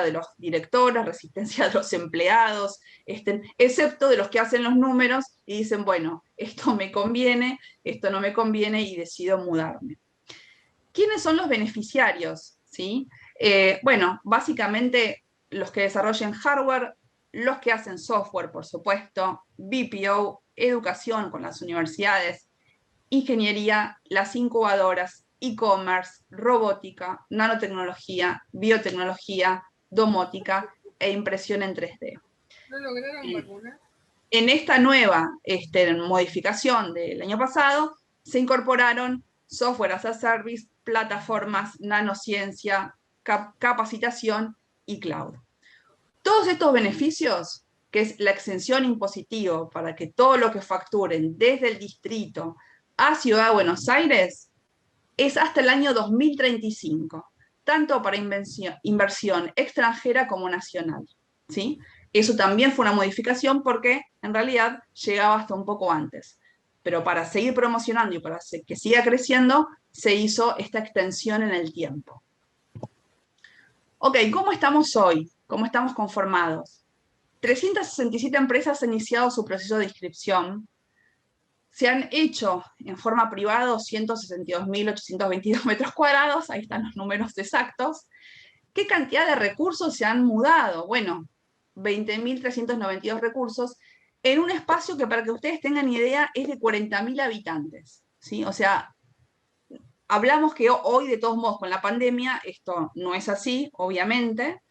de los directores, resistencia de los empleados, excepto de los que hacen los números y dicen, bueno, esto me conviene, esto no me conviene y decido mudarme. ¿Quiénes son los beneficiarios? ¿Sí? Bueno, básicamente los que desarrollen hardware, los que hacen software, por supuesto, BPO, educación con las universidades, ingeniería, las incubadoras, e-commerce, robótica, nanotecnología, biotecnología, domótica e impresión en 3D. ¿No lograron vacunar? En esta nueva modificación del año pasado, se incorporaron software as a service, plataformas, nanociencia, capacitación y cloud. Todos estos beneficios, que es la exención impositiva para que todo lo que facturen desde el distrito a Ciudad de Buenos Aires, es hasta el año 2035, tanto para inversión extranjera como nacional, ¿sí? Eso también fue una modificación porque en realidad llegaba hasta un poco antes. Pero para seguir promocionando y para que siga creciendo, se hizo esta extensión en el tiempo. Ok, ¿cómo estamos hoy? ¿Cómo estamos conformados? 367 empresas han iniciado su proceso de inscripción. Se han hecho en forma privada 262.822 metros cuadrados, ahí están los números exactos. ¿Qué cantidad de recursos se han mudado? Bueno, 20.392 recursos en un espacio que, para que ustedes tengan idea, es de 40.000 habitantes, ¿sí? O sea, hablamos que hoy, de todos modos, con la pandemia, esto no es así, obviamente,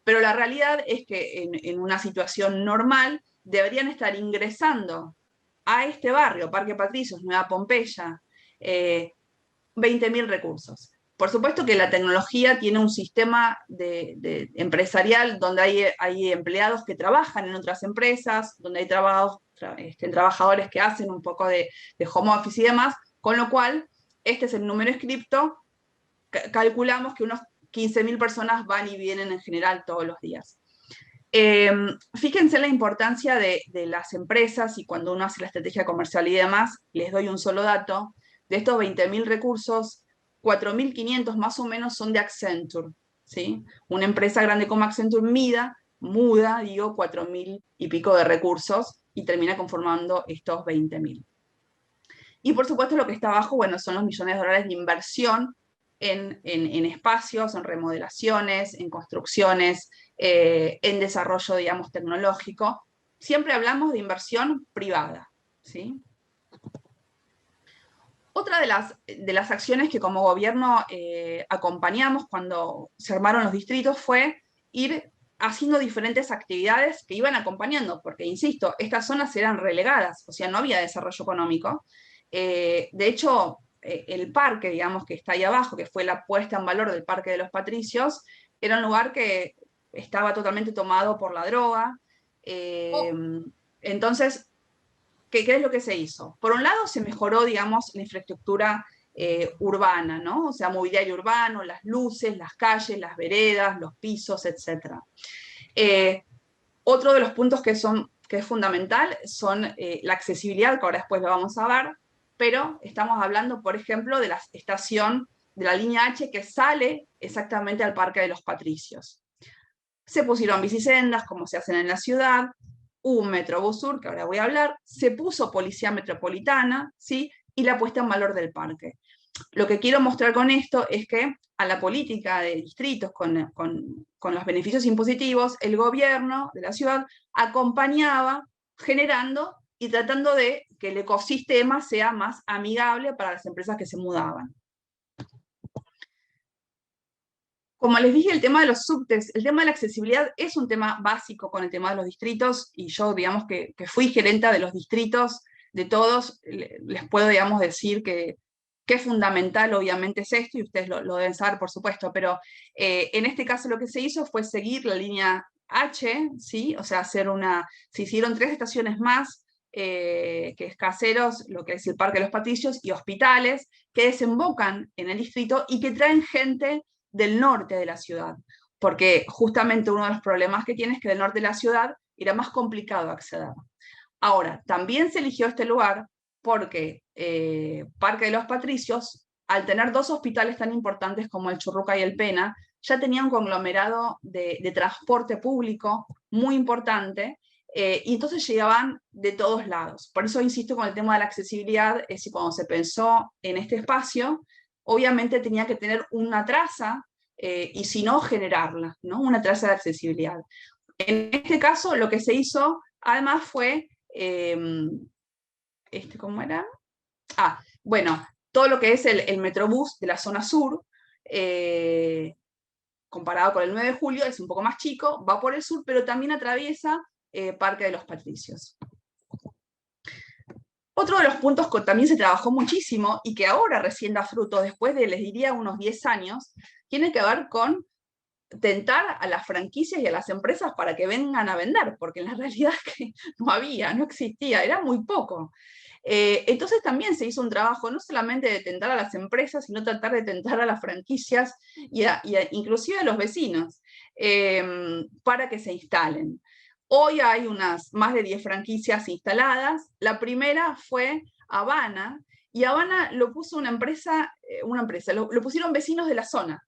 pero la realidad es que en una situación normal deberían estar ingresando a este barrio, Parque Patricios, Nueva Pompeya, 20.000 recursos. Por supuesto que la tecnología tiene un sistema empresarial donde hay empleados que trabajan en otras empresas, donde hay trabajadores que hacen un poco de home office y demás, con lo cual este es el número inscripto. Calculamos que unos 15.000 personas van y vienen en general todos los días. Fíjense la importancia de las empresas, y cuando uno hace la estrategia comercial y demás, les doy un solo dato. De estos 20.000 recursos, 4.500 más o menos son de Accenture, ¿sí? Una empresa grande como Accenture muda, digo, 4.000 y pico de recursos y termina conformando estos 20.000. Y por supuesto lo que está abajo, bueno, son los millones de dólares de inversión en espacios, en remodelaciones, en construcciones, en desarrollo, digamos, tecnológico. Siempre hablamos de inversión privada, ¿sí? Otra de las acciones que como gobierno acompañamos cuando se armaron los distritos fue ir haciendo diferentes actividades que iban acompañando, porque, insisto, estas zonas eran relegadas, o sea, no había desarrollo económico. De hecho, el parque, digamos, que está ahí abajo, que fue la puesta en valor del Parque de los Patricios, era un lugar que estaba totalmente tomado por la droga. Entonces, ¿qué es lo que se hizo? Por un lado, se mejoró, digamos, la infraestructura urbana, ¿no? O sea, mobiliario urbano, las luces, las calles, las veredas, los pisos, etc. Otro de los puntos que es fundamental son la accesibilidad, que ahora después lo vamos a ver, pero estamos hablando, por ejemplo, de la estación de la línea H que sale exactamente al Parque de los Patricios. Se pusieron bicisendas, como se hacen en la ciudad, un Metrobús Sur, que ahora voy a hablar, se puso policía metropolitana, ¿sí? Y la puesta en valor del parque. Lo que quiero mostrar con esto es que a la política de distritos con los beneficios impositivos, el gobierno de la ciudad acompañaba generando y tratando de que el ecosistema sea más amigable para las empresas que se mudaban. Como les dije, el tema de los subtes, el tema de la accesibilidad es un tema básico con el tema de los distritos, y yo, digamos, que fui gerenta de los distritos de todos, les puedo, digamos, decir que es fundamental, obviamente, es esto, y ustedes lo deben saber, por supuesto, pero en este caso lo que se hizo fue seguir la línea H, ¿sí? O sea, se hicieron 3 estaciones más, que es Caseros, lo que es el Parque de los Patricios, y Hospitales, que desembocan en el distrito y que traen gente del norte de la ciudad, porque justamente uno de los problemas que tiene es que del norte de la ciudad era más complicado acceder. Ahora, también se eligió este lugar porque Parque de los Patricios, al tener 2 hospitales tan importantes como el Churruca y el Pena, ya tenía un conglomerado de transporte público muy importante, y entonces llegaban de todos lados. Por eso insisto con el tema de la accesibilidad, es que cuando se pensó en este espacio, obviamente tenía que tener una traza, y si no, generarla, ¿no? Una traza de accesibilidad. En este caso, lo que se hizo, además, fue, ¿cómo era? Bueno, todo lo que es el Metrobús de la zona sur, comparado con el 9 de julio, es un poco más chico, va por el sur, pero también atraviesa Parque de los Patricios. Otro de los puntos que también se trabajó muchísimo y que ahora recién da fruto, después de, les diría, unos 10 años, tiene que ver con tentar a las franquicias y a las empresas para que vengan a vender, porque en la realidad es que no existía, era muy poco. Entonces también se hizo un trabajo no solamente de tentar a las empresas, sino tratar de tentar a las franquicias y inclusive a los vecinos, para que se instalen. Hoy hay más de 10 franquicias instaladas. La primera fue Habana, y Habana lo puso una empresa, lo pusieron vecinos de la zona.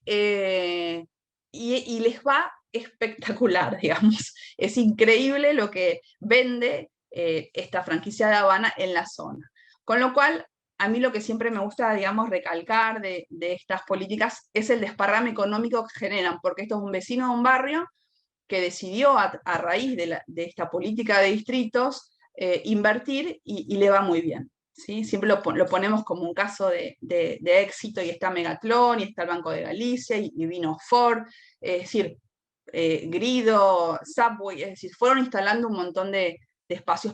Y les va espectacular, digamos. Es increíble lo que vende esta franquicia de Habana en la zona. Con lo cual, a mí lo que siempre me gusta, digamos, recalcar de estas políticas es el desparrame económico que generan, porque esto es un vecino de un barrio que decidió a raíz de esta política de distritos invertir, y le va muy bien. ¿Sí? Siempre lo ponemos como un caso de éxito, y está Megatlón, y está el Banco de Galicia, y vino Ford, es decir, Grido, Subway, es decir, fueron instalando un montón de espacios,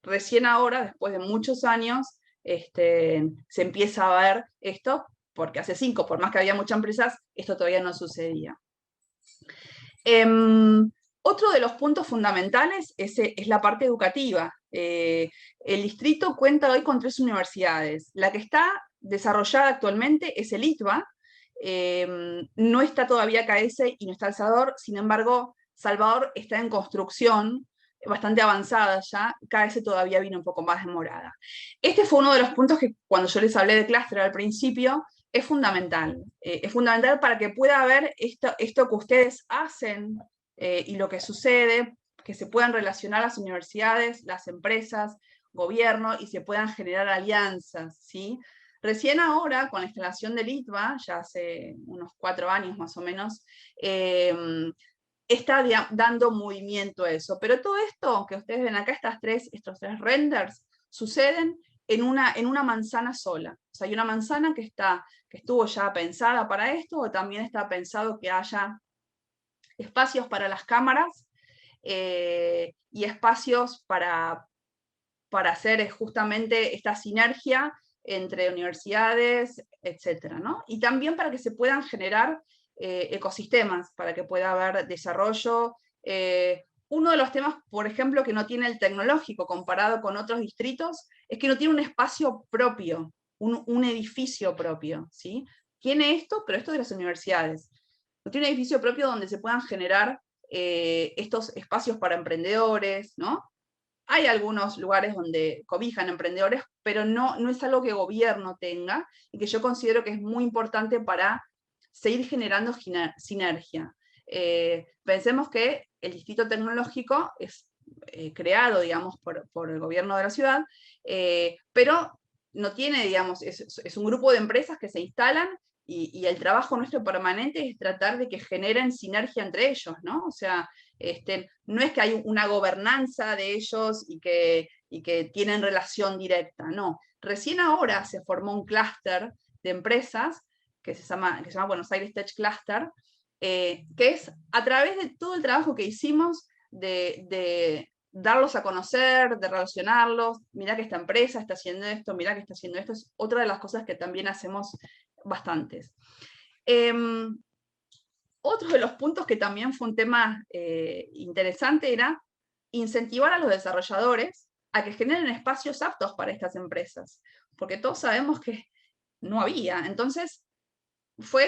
recién ahora, después de muchos años, se empieza a ver esto, porque hace 5, por más que había muchas empresas, esto todavía no sucedía. Otro de los puntos fundamentales es la parte educativa. El distrito cuenta hoy con 3 universidades. La que está desarrollada actualmente es el ITBA, no está todavía KS y no está El Salvador, sin embargo, Salvador está en construcción, bastante avanzada ya, KS todavía vino un poco más demorada. Este fue uno de los puntos que, cuando yo les hablé de clúster al principio, es fundamental para que pueda haber esto que ustedes hacen y lo que sucede, que se puedan relacionar las universidades, las empresas, gobierno, y se puedan generar alianzas, ¿sí? Recién ahora, con la instalación del ITBA, ya hace unos 4 años más o menos, está dando movimiento a eso. Pero todo esto que ustedes ven acá, estos 3 renders, suceden en una manzana sola. O sea, hay una manzana que estuvo ya pensada para esto, o también está pensado que haya espacios para las cámaras y espacios para hacer justamente esta sinergia entre universidades, etcétera, ¿no? Y también para que se puedan generar ecosistemas, para que pueda haber desarrollo. Uno de los temas, por ejemplo, que no tiene el tecnológico comparado con otros distritos, es que no tiene un espacio propio, un edificio propio, ¿sí? Tiene esto, pero esto de las universidades. No tiene un edificio propio donde se puedan generar estos espacios para emprendedores, ¿no? Hay algunos lugares donde cobijan emprendedores, pero no es algo que el gobierno tenga y que yo considero que es muy importante para seguir generando sinergia. Pensemos que el Distrito Tecnológico es creado, digamos, por el gobierno de la ciudad, pero no tiene, digamos, es un grupo de empresas que se instalan y el trabajo nuestro permanente es tratar de que generen sinergia entre ellos, ¿no? O sea, no es que hay una gobernanza de ellos y que tienen relación directa, no. Recién ahora se formó un clúster de empresas que se llama Buenos Aires Tech Cluster, que es a través de todo el trabajo que hicimos de darlos a conocer, de relacionarlos, mirá que esta empresa está haciendo esto, mirá que está haciendo esto, es otra de las cosas que también hacemos bastantes. Otro de los puntos que también fue un tema interesante era incentivar a los desarrolladores a que generen espacios aptos para estas empresas, porque todos sabemos que no había. Entonces,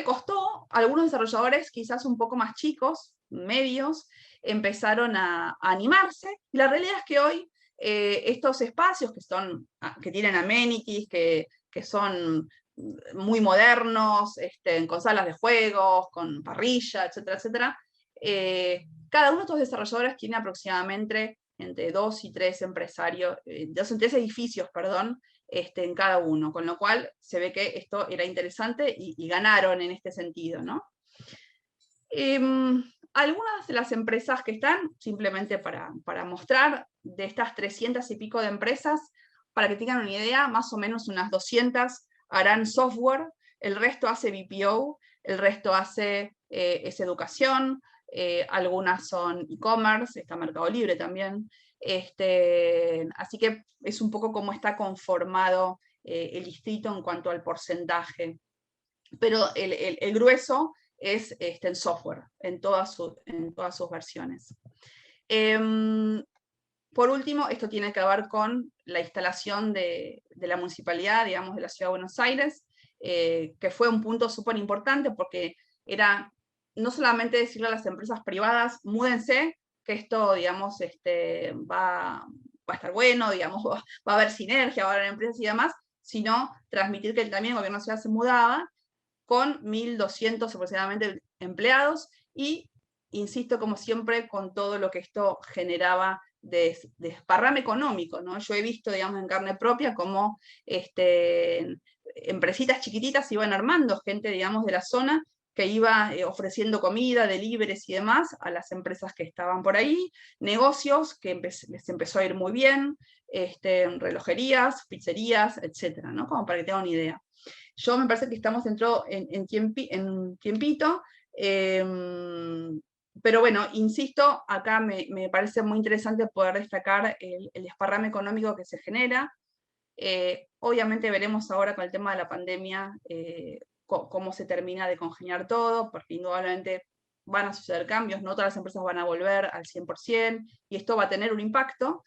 costó, algunos desarrolladores quizás un poco más chicos, medios, empezaron a animarse, y la realidad es que hoy estos espacios que tienen amenities, que son muy modernos, con salas de juegos, con parrilla, etcétera, etcétera, cada uno de estos desarrolladores tiene aproximadamente entre 2 y 3 empresarios, 2 y 3 edificios, perdón, en cada uno, con lo cual se ve que esto era interesante y ganaron en este sentido, ¿no? Algunas de las empresas que están, simplemente para mostrar, de estas 300 y pico de empresas, para que tengan una idea, más o menos unas 200 harán software, el resto hace BPO, el resto es educación, algunas son e-commerce, está Mercado Libre también. Así que es un poco cómo está conformado el distrito en cuanto al porcentaje. Pero el grueso es en software, en todas sus versiones. Por último, esto tiene que ver con la instalación de la municipalidad, digamos, de la Ciudad de Buenos Aires, que fue un punto súper importante porque era no solamente decirle a las empresas privadas, múdense, que esto, digamos, va a estar bueno, digamos, va a haber sinergia, va a haber empresas y demás, sino transmitir que también el gobierno de la ciudad se mudaba con 1.200 aproximadamente empleados y, insisto, como siempre, con todo lo que esto generaba de desparrame económico, ¿no? Yo he visto, digamos, en carne propia cómo empresitas chiquititas se iban armando, gente, digamos, de la zona, que iba ofreciendo comida, deliveries y demás a las empresas que estaban por ahí, negocios que les empezó a ir muy bien, relojerías, pizzerías, etcétera, ¿no? Como para que tengan una idea. Yo me parece que estamos dentro en tiempito, pero bueno, insisto, acá me parece muy interesante poder destacar el desparrame económico que se genera. Obviamente veremos ahora con el tema de la pandemia cómo se termina de congeniar todo, porque indudablemente van a suceder cambios, no todas las empresas van a volver al 100%, y esto va a tener un impacto,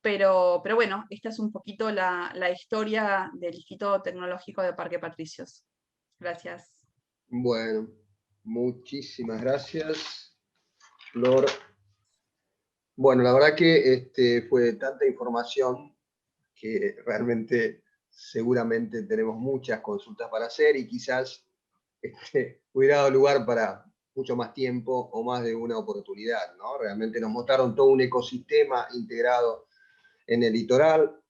pero bueno, esta es un poquito la historia del Instituto Tecnológico de Parque Patricios. Gracias. Bueno, muchísimas gracias, Flor. Bueno, la verdad que fue tanta información que realmente seguramente tenemos muchas consultas para hacer y quizás hubiera dado lugar para mucho más tiempo o más de una oportunidad, ¿no? Realmente nos mostraron todo un ecosistema integrado en el litoral,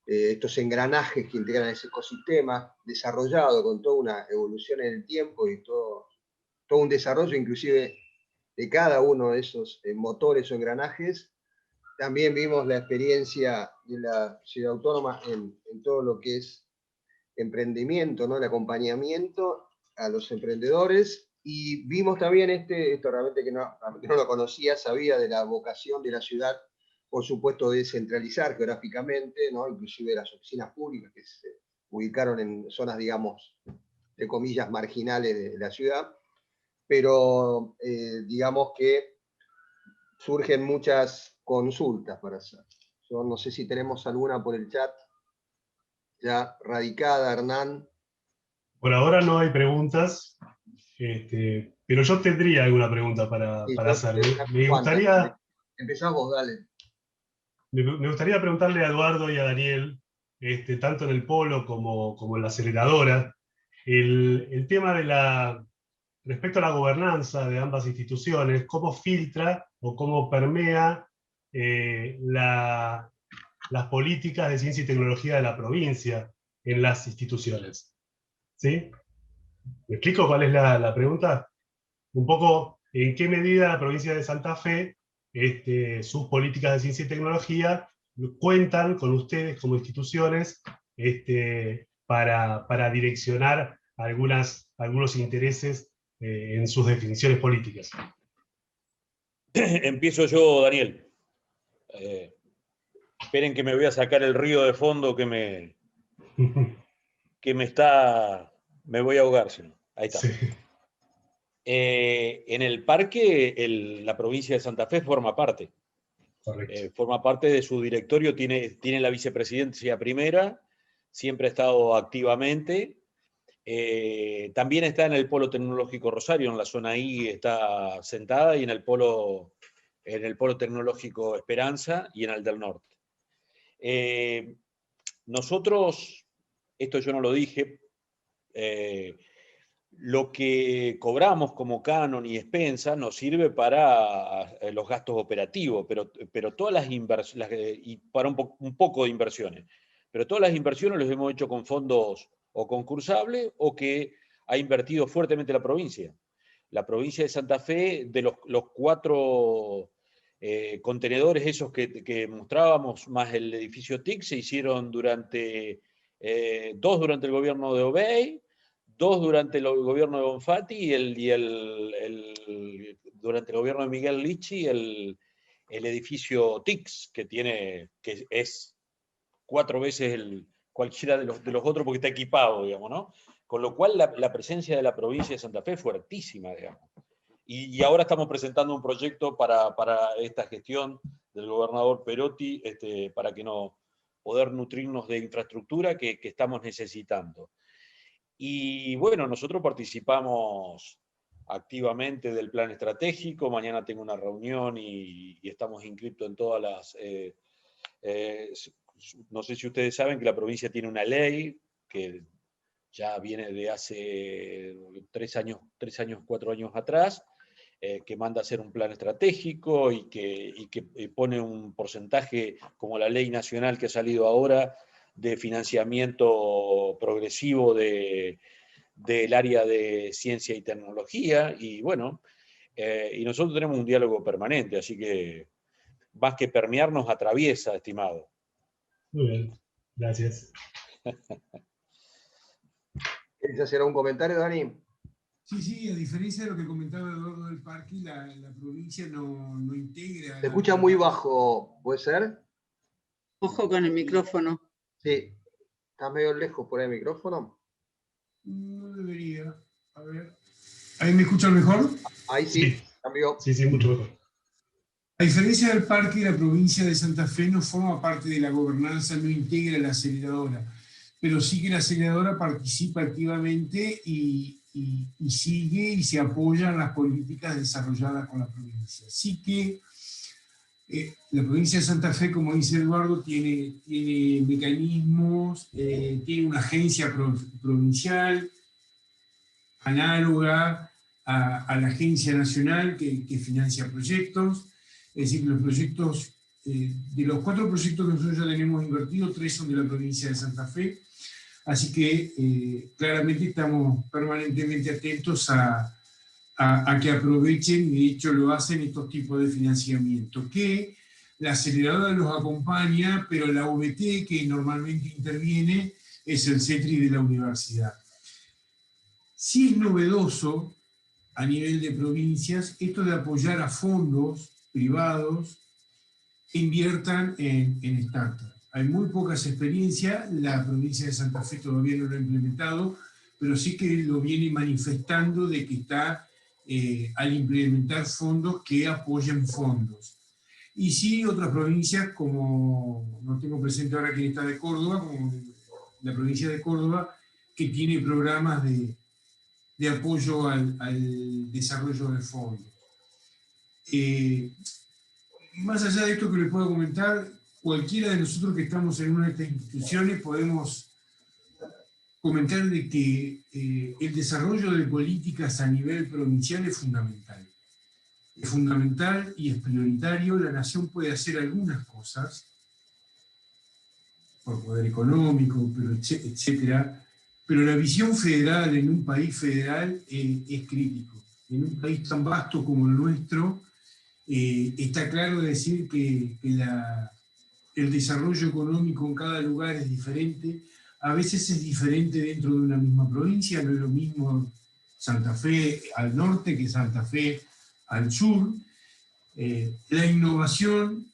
estos engranajes que integran ese ecosistema, desarrollado con toda una evolución en el tiempo y todo un desarrollo inclusive de cada uno de esos motores o engranajes. También vimos la experiencia de la ciudad autónoma en todo lo que es emprendimiento, ¿no? El acompañamiento a los emprendedores Y vimos también esto realmente que no lo conocía, sabía de la vocación de la ciudad, por supuesto, de descentralizar geográficamente, ¿no? Inclusive las oficinas públicas que se ubicaron en zonas, digamos, de comillas, marginales de la ciudad, pero digamos que surgen muchas consultas para hacer. Yo no sé si tenemos alguna por el chat ya radicada, Hernán. Por ahora no hay preguntas, pero yo tendría alguna pregunta para hacer. Me gustaría, Empezás vos, dale. me gustaría preguntarle a Eduardo y a Daniel, tanto en el polo como en la aceleradora, el tema de respecto a la gobernanza de ambas instituciones, cómo filtra o cómo permea las políticas de ciencia y tecnología de la provincia en las instituciones. ¿Sí? ¿Me explico cuál es la pregunta? Un poco, ¿en qué medida la provincia de Santa Fe, sus políticas de ciencia y tecnología, cuentan con ustedes como instituciones para direccionar algunos intereses en sus definiciones políticas? Empiezo yo, Daniel. Esperen que me voy a sacar el río de fondo que me me voy a ahogar, si no. Ahí está. Sí. En el parque, la provincia de Santa Fe forma parte. Forma parte de su directorio, tiene la vicepresidencia primera, siempre ha estado activamente. También está en el Polo Tecnológico Rosario, en la zona I está sentada, y en el Polo Tecnológico Esperanza y en el del Norte. Nosotros, esto yo no lo dije, lo que cobramos como canon y expensa nos sirve para los gastos operativos, pero todas las inversiones, y para un poco de inversiones, pero todas las inversiones las hemos hecho con fondos o concursables o que ha invertido fuertemente la provincia. La provincia de Santa Fe, de los 4 contenedores esos que mostrábamos, más el edificio TIC, se hicieron 2 durante el gobierno de Obey, 2 durante el gobierno de Bonfatti y durante el gobierno de Miguel Lichi el edificio TICS, que es 4 veces cualquiera de los otros porque está equipado, digamos, ¿no? Con lo cual la presencia de la provincia de Santa Fe es fuertísima, digamos. Y ahora estamos presentando un proyecto para esta gestión del gobernador Perotti, para que poder nutrirnos de infraestructura que estamos necesitando. Y bueno, nosotros participamos activamente del plan estratégico. Mañana tengo una reunión y estamos inscritos en todas las... no sé si ustedes saben que la provincia tiene una ley que ya viene de hace 4 años atrás, que manda a hacer un plan estratégico y que pone un porcentaje, como la ley nacional que ha salido ahora, de financiamiento progresivo del área de ciencia y tecnología, y bueno, y nosotros tenemos un diálogo permanente, así que más que permearnos atraviesa, estimado. Muy bien, gracias. ¿Quieres hacer un comentario, Dani? Sí, a diferencia de lo que comentaba Eduardo del Parque, la provincia no integra... Se escucha muy bajo, ¿puede ser? Ojo con el micrófono. Sí, está medio lejos por el micrófono. No debería. A ver. ¿Ahí me escuchan mejor? Ahí sí, cambió. Sí, mucho mejor. A diferencia del parque, la provincia de Santa Fe no forma parte de la gobernanza, no integra la aceleradora, pero sí que la aceleradora participa activamente y sigue y se apoya en las políticas desarrolladas con la provincia. Así que la provincia de Santa Fe, como dice Eduardo, tiene mecanismos, tiene una agencia provincial análoga a la agencia nacional que financia proyectos. Es decir, los proyectos, de los 4 proyectos que nosotros ya tenemos invertidos, 3 son de la provincia de Santa Fe. Así que claramente estamos permanentemente atentos a que aprovechen, de hecho lo hacen, estos tipos de financiamiento, que la aceleradora los acompaña, pero la VT que normalmente interviene es el CETRI de la universidad. Sí es novedoso a nivel de provincias, esto de apoyar a fondos privados que inviertan en startups. Hay muy pocas experiencias, la provincia de Santa Fe todavía no lo ha implementado, pero sí que lo viene manifestando de que está al implementar fondos que apoyen fondos. Y sí, otras provincias, como no tengo presente ahora quién está de Córdoba, como la provincia de Córdoba, que tiene programas de apoyo al desarrollo de fondos. Más allá de esto que les puedo comentar, cualquiera de nosotros que estamos en una de estas instituciones podemos comentar de que el desarrollo de políticas a nivel provincial es fundamental. Es fundamental y es prioritario. La nación puede hacer algunas cosas, por poder económico, pero etcétera, pero la visión federal en un país federal es crítico. En un país tan vasto como el nuestro, está claro decir que el desarrollo económico en cada lugar es diferente. A veces es diferente dentro de una misma provincia, no es lo mismo Santa Fe al norte que Santa Fe al sur. La innovación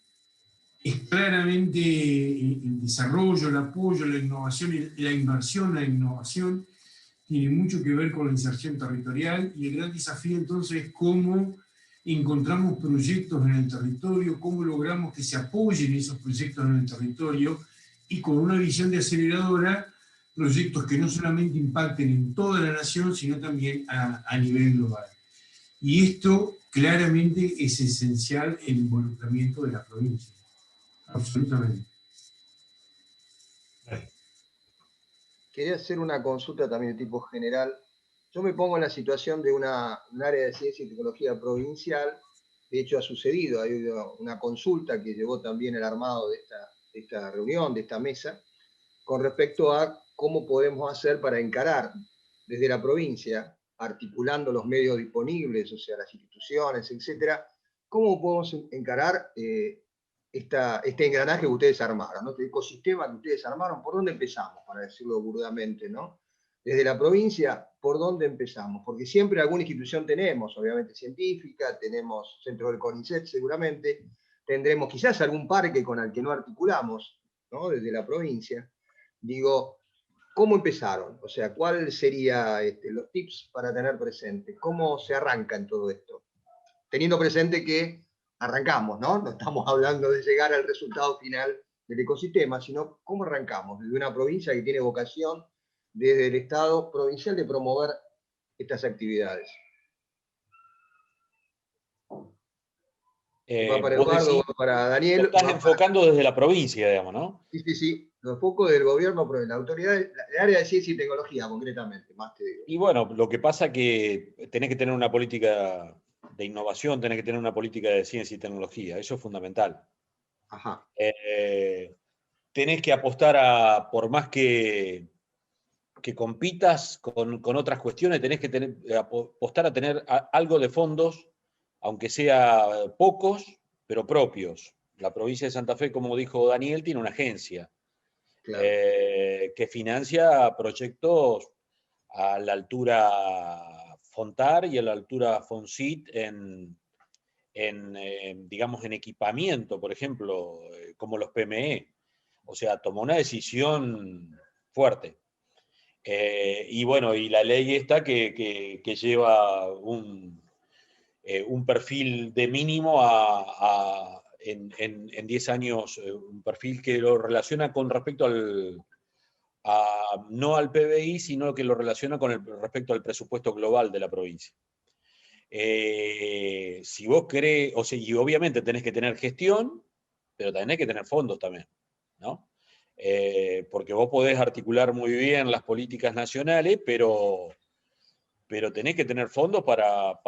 es claramente el desarrollo, el apoyo, la innovación, la inversión, la innovación, tiene mucho que ver con la inserción territorial, y el gran desafío entonces es cómo encontramos proyectos en el territorio, cómo logramos que se apoyen esos proyectos en el territorio, y con una visión de aceleradora, proyectos que no solamente impacten en toda la nación, sino también a nivel global. Y esto claramente es esencial el involucramiento de la provincia. Absolutamente. Quería hacer una consulta también de tipo general. Yo me pongo en la situación de un área de ciencia y tecnología provincial. De hecho, ha sucedido, hay una consulta que llevó también el armado de esta reunión, de esta mesa, con respecto a cómo podemos hacer para encarar desde la provincia, articulando los medios disponibles, o sea, las instituciones, etcétera, cómo podemos encarar este engranaje que ustedes armaron, ¿no? Este ecosistema que ustedes armaron. ¿Por dónde empezamos, para decirlo burdamente, ¿no? Desde la provincia, ¿por dónde empezamos? Porque siempre alguna institución tenemos, obviamente científica, tenemos centro del CONICET seguramente, tendremos quizás algún parque con el que no articulamos, ¿no? Desde la provincia. Digo, ¿cómo empezaron? O sea, ¿cuáles serían los tips para tener presente? ¿Cómo se arranca en todo esto? Teniendo presente que arrancamos, ¿no? No estamos hablando de llegar al resultado final del ecosistema, sino cómo arrancamos desde una provincia que tiene vocación desde el Estado provincial de promover estas actividades. Va para Eduardo, va para Daniel. Lo estás enfocando desde la provincia, digamos, ¿no? Sí, sí, sí. Lo enfoco del gobierno, pero de la autoridad, el área de ciencia y tecnología, concretamente, más te digo. Y bueno, lo que pasa es que tenés que tener una política de innovación, tenés que tener una política de ciencia y tecnología. Eso es fundamental. Ajá. Tenés que apostar por más que compitas con otras cuestiones, tenés que apostar a tener algo de fondos, aunque sea pocos, pero propios. La provincia de Santa Fe, como dijo Daniel, tiene una agencia, claro, que financia proyectos a la altura Fontar y a la altura Fonsit digamos, en equipamiento, por ejemplo, como los PME. O sea, tomó una decisión fuerte. Y bueno, y la ley esta que lleva un perfil de mínimo en 10 años, un perfil que lo relaciona con respecto no al PBI, sino que lo relaciona con respecto al presupuesto global de la provincia. Si vos querés, o sea, y obviamente tenés que tener gestión, pero tenés que tener fondos también, ¿no? Porque vos podés articular muy bien las políticas nacionales, pero tenés que tener fondos para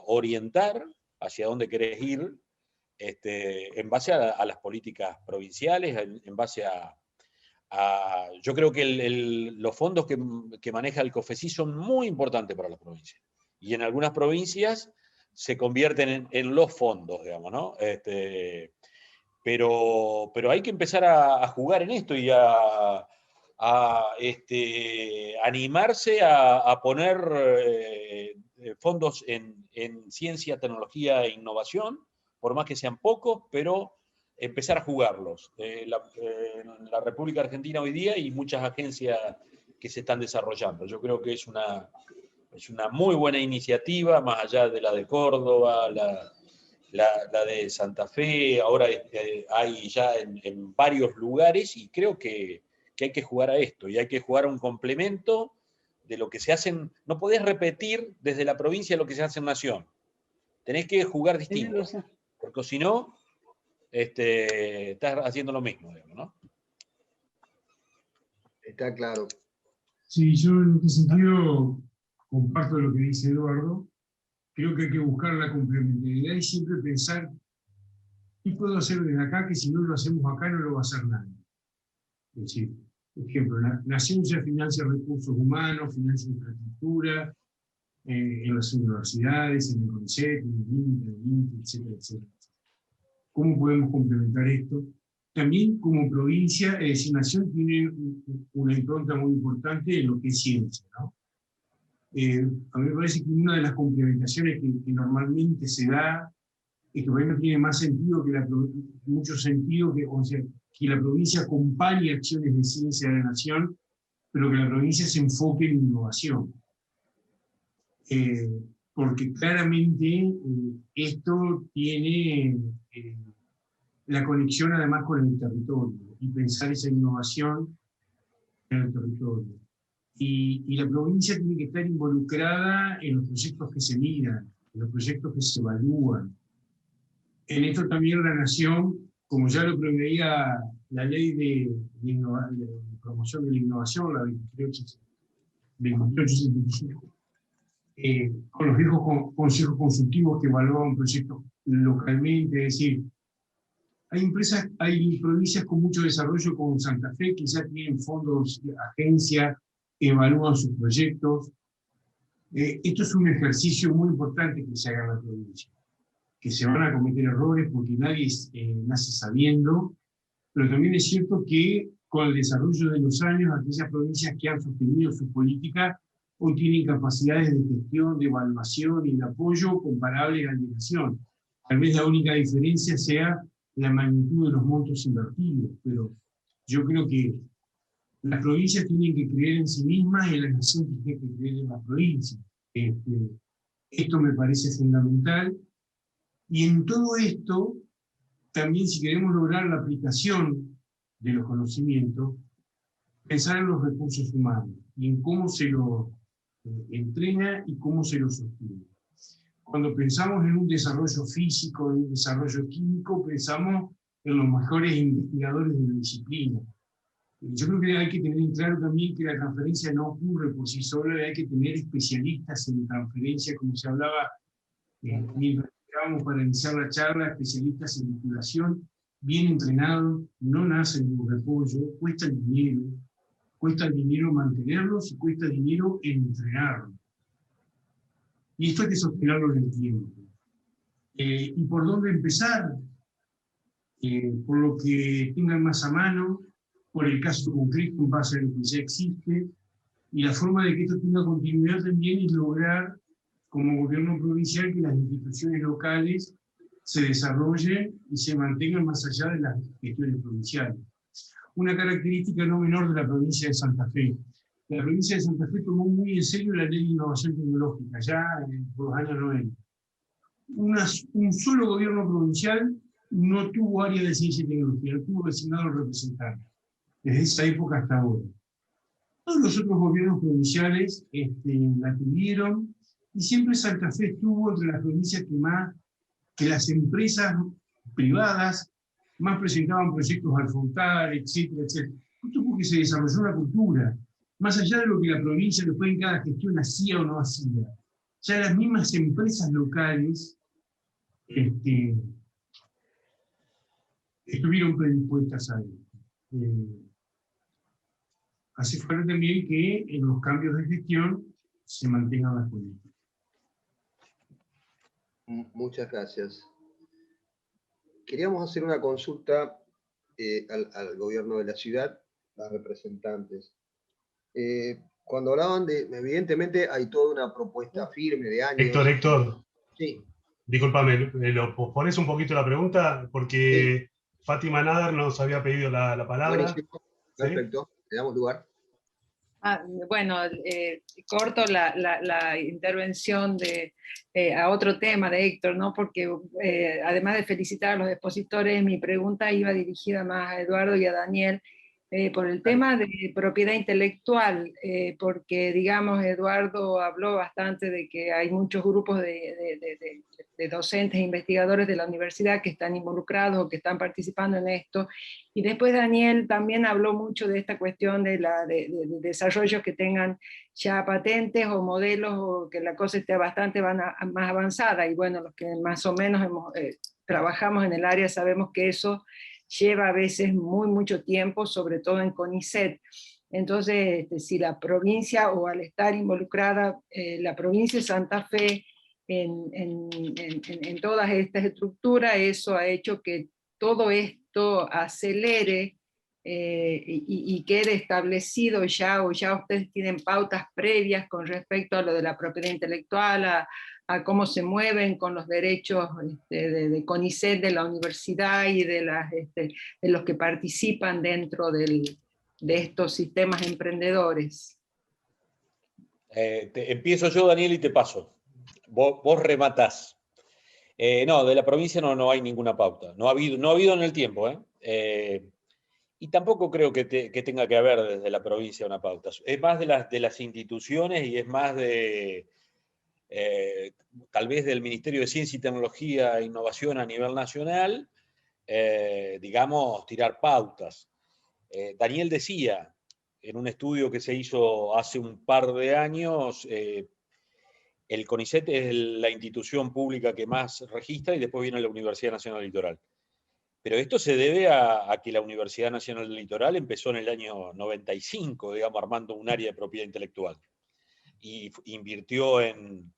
orientar hacia dónde querés ir, en base a las políticas provinciales, en base yo creo que los fondos que maneja el COFECI son muy importantes para las provincias. Y en algunas provincias se convierten en los fondos, digamos, ¿no? Pero hay que empezar a jugar en esto y a animarse a poner fondos en ciencia, tecnología e innovación, por más que sean pocos, pero empezar a jugarlos. En la República Argentina hoy día hay muchas agencias que se están desarrollando. Yo creo que es una muy buena iniciativa, más allá de la de Córdoba, la de Santa Fe, ahora hay ya en varios lugares, y creo que hay que jugar a esto, y hay que jugar a un complemento de lo que se hace. No podés repetir desde la provincia lo que se hace en Nación. Tenés que jugar distinto, porque si no, estás haciendo lo mismo, digamos, ¿no? Está claro. Sí, yo en este sentido comparto lo que dice Eduardo. Creo que hay que buscar la complementariedad y siempre pensar qué puedo hacer desde acá que si no lo hacemos acá no lo va a hacer nadie. Es decir, por ejemplo, la Nación ya financia recursos humanos, financia infraestructura, en las universidades, en el CONICET, en el INTE, etcétera, etcétera. ¿Cómo podemos complementar esto? También como provincia, es decir, Nación tiene una impronta muy importante en lo que es ciencia, ¿no? A mí me parece que una de las complementaciones que normalmente se da es que por ahí no tiene más sentido que mucho sentido o sea, que la provincia acompañe acciones de ciencia de la Nación, pero que la provincia se enfoque en innovación. Porque claramente esto tiene la conexión además con el territorio y pensar esa innovación en el territorio. Y la provincia tiene que estar involucrada en los proyectos que se miran, en los proyectos que se evalúan. En esto también la Nación, como ya lo preveía la ley de promoción de la innovación, la 2875, con los viejos consejos consultivos que evaluaban proyectos localmente, es decir, hay provincias con mucho desarrollo como Santa Fe, que ya tienen fondos de agencia, evalúan sus proyectos. Esto es un ejercicio muy importante que se haga en la provincia, que se van a cometer errores porque nadie nace sabiendo, pero también es cierto que con el desarrollo de los años, aquellas provincias que han sostenido su política hoy tienen capacidades de gestión, de evaluación y de apoyo comparables a la Nación. Tal vez la única diferencia sea la magnitud de los montos invertidos, pero yo creo que las provincias tienen que creer en sí mismas y la Nación tiene que creer en la provincia. Esto me parece fundamental. Y en todo esto, también si queremos lograr la aplicación de los conocimientos, pensar en los recursos humanos y en cómo se los entrena y cómo se los sostiene. Cuando pensamos en un desarrollo físico, en un desarrollo químico, pensamos en los mejores investigadores de la disciplina. Yo creo que hay que tener en claro también que la transferencia no ocurre por sí sola, hay que tener especialistas en transferencia, como se hablaba mientras esperábamos para iniciar la charla, especialistas en vinculación, bien entrenados, no nacen de un repollo, cuestan dinero mantenerlos y cuesta dinero entrenarlos. Y esto hay que sostenerlo en el tiempo. ¿Y por dónde empezar? Por lo que tengan más a mano, por el caso concreto en base a lo que ya existe, y la forma de que esto tenga continuidad también es lograr, como gobierno provincial, que las instituciones locales se desarrollen y se mantengan más allá de las gestiones provinciales. Una característica no menor de la provincia de Santa Fe. La provincia de Santa Fe tomó muy en serio la ley de innovación tecnológica, ya por los años 90. Un solo gobierno provincial no tuvo área de ciencia y tecnología, no tuvo designado representante, desde esa época hasta ahora. Todos los otros gobiernos provinciales la tuvieron, y siempre Santa Fe estuvo entre las provincias que las empresas privadas más presentaban proyectos al frontal, etcétera, etcétera. Esto porque se desarrolló una cultura, más allá de lo que la provincia después en cada gestión hacía o no hacía. Ya las mismas empresas locales estuvieron predispuestas a ello. Hace falta también que en los cambios de gestión se mantengan las políticas. Muchas gracias. Queríamos hacer una consulta al gobierno de la ciudad, a representantes. Cuando hablaban de, evidentemente hay toda una propuesta firme de años. Héctor, sí. Discúlpame, ¿lo pospones un poquito la pregunta? Porque sí. Fátima Nadar nos había pedido la palabra. Buenísimo. Perfecto, ¿sí? Le damos lugar. Bueno, corto la intervención a otro tema de Héctor, ¿no? Porque además de felicitar a los expositores, mi pregunta iba dirigida más a Eduardo y a Daniel por el tema de propiedad intelectual, porque, digamos, Eduardo habló bastante de que hay muchos grupos de docentes e investigadores de la universidad que están involucrados o que están participando en esto, y después Daniel también habló mucho de esta cuestión de desarrollos que tengan ya patentes o modelos, o que la cosa esté bastante más avanzada, y bueno, los que más o menos trabajamos en el área sabemos que eso lleva a veces mucho tiempo, sobre todo en CONICET. Entonces, si la provincia, o al estar involucrada la provincia de Santa Fe en todas estas estructuras, eso ha hecho que todo esto acelere y quede establecido ya, o ya ustedes tienen pautas previas con respecto a lo de la propiedad intelectual, a cómo se mueven con los derechos de CONICET, de la universidad y de los que participan dentro de estos sistemas emprendedores. Empiezo yo, Daniel, y te paso. Vos rematás. No, de la provincia no hay ninguna pauta. No ha habido en el tiempo. Y tampoco creo que tenga que haber desde la provincia una pauta. Es más de las instituciones, y es más tal vez del Ministerio de Ciencia y Tecnología e Innovación a nivel nacional, digamos, tirar pautas. Daniel decía, en un estudio que se hizo hace un par de años, el CONICET es la institución pública que más registra, y después viene la Universidad Nacional del Litoral. Pero esto se debe a que la Universidad Nacional del Litoral empezó en el año 95, digamos, armando un área de propiedad intelectual. Y invirtió en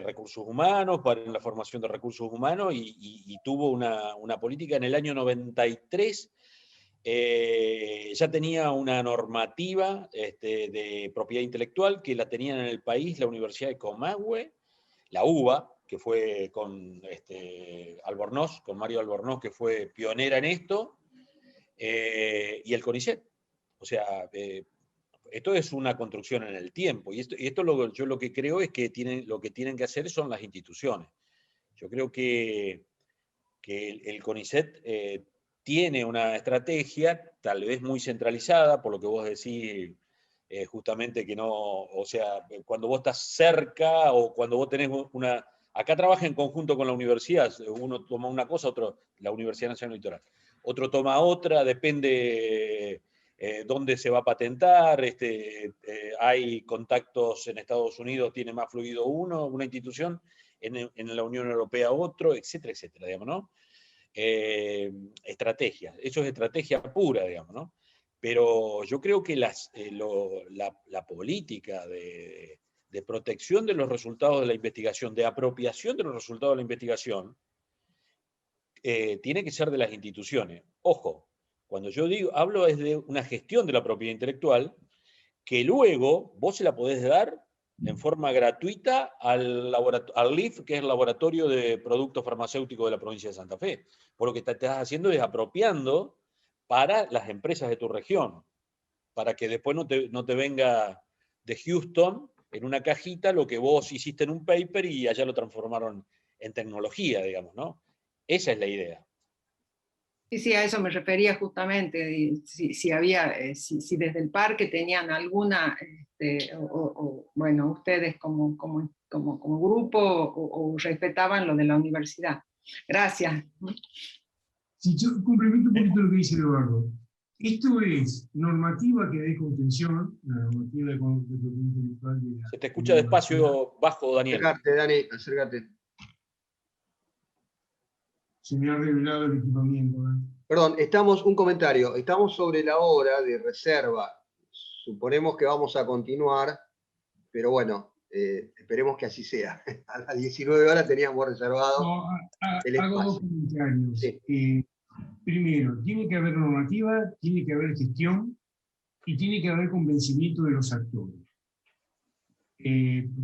recursos humanos, en la formación de recursos humanos, y tuvo una política. En el año 93 ya tenía una normativa de propiedad intelectual que la tenían en el país la Universidad de Comahue, la UBA, que fue con Albornoz, con Mario Albornoz, que fue pionera en esto, y el CONICET. O sea, esto es una construcción en el tiempo, y esto yo lo que creo es que lo que tienen que hacer son las instituciones. Yo creo que el CONICET tiene una estrategia, tal vez muy centralizada, por lo que vos decís, justamente que no, o sea, cuando vos estás cerca, o cuando vos tenés una... Acá trabaja en conjunto con la universidad, uno toma una cosa, otro, la Universidad Nacional Litoral, otro toma otra, depende dónde se va a patentar, hay contactos en Estados Unidos, tiene más fluido una institución, en la Unión Europea otro, etcétera, etcétera, digamos, ¿no? Estrategia, eso es estrategia pura, digamos, ¿no? Pero yo creo que la política de protección de los resultados de la investigación, de apropiación de los resultados de la investigación, tiene que ser de las instituciones. Ojo, cuando yo hablo es de una gestión de la propiedad intelectual, que luego vos se la podés dar en forma gratuita al LIF, que es el Laboratorio de Productos Farmacéuticos de la provincia de Santa Fe. Por lo que estás haciendo es apropiando para las empresas de tu región, para que después no te venga de Houston en una cajita lo que vos hiciste en un paper y allá lo transformaron en tecnología, digamos, ¿no? Esa es la idea. Sí, a eso me refería justamente, si había, si desde el parque tenían alguna, bueno, ustedes como grupo, o respetaban lo de la universidad. Gracias. Si yo complemento un poquito lo que dice Eduardo, esto es normativa que dé contención, la normativa de propiedad intelectual de la... Se te escucha despacio, bajo, Daniel. Acércate, Dani, acércate. Se me ha revelado el equipamiento. Perdón, un comentario. Estamos sobre la hora de reserva. Suponemos que vamos a continuar, pero bueno, esperemos que así sea. A las 19 horas teníamos reservado. No, el hago espacio. dos comentarios. Sí. Primero, tiene que haber normativa, tiene que haber gestión, y tiene que haber convencimiento de los actores.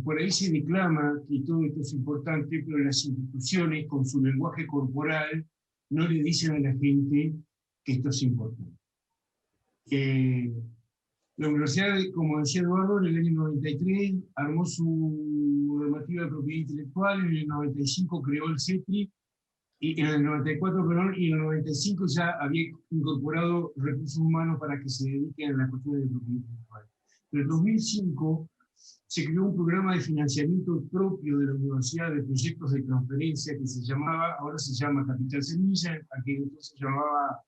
Por ahí se declama que todo esto es importante, pero las instituciones con su lenguaje corporal no le dicen a la gente que esto es importante. La universidad, como decía Eduardo, en el año 93 armó su normativa de propiedad intelectual, en el 95 creó el CETRI, y en el 94, perdón, y en el 95 ya había incorporado recursos humanos para que se dediquen a las cuestiones de propiedad intelectual. En el 2005 se creó un programa de financiamiento propio de la universidad de proyectos de transferencia que se llamaba, ahora se llama Capital Semilla, aquel entonces se llamaba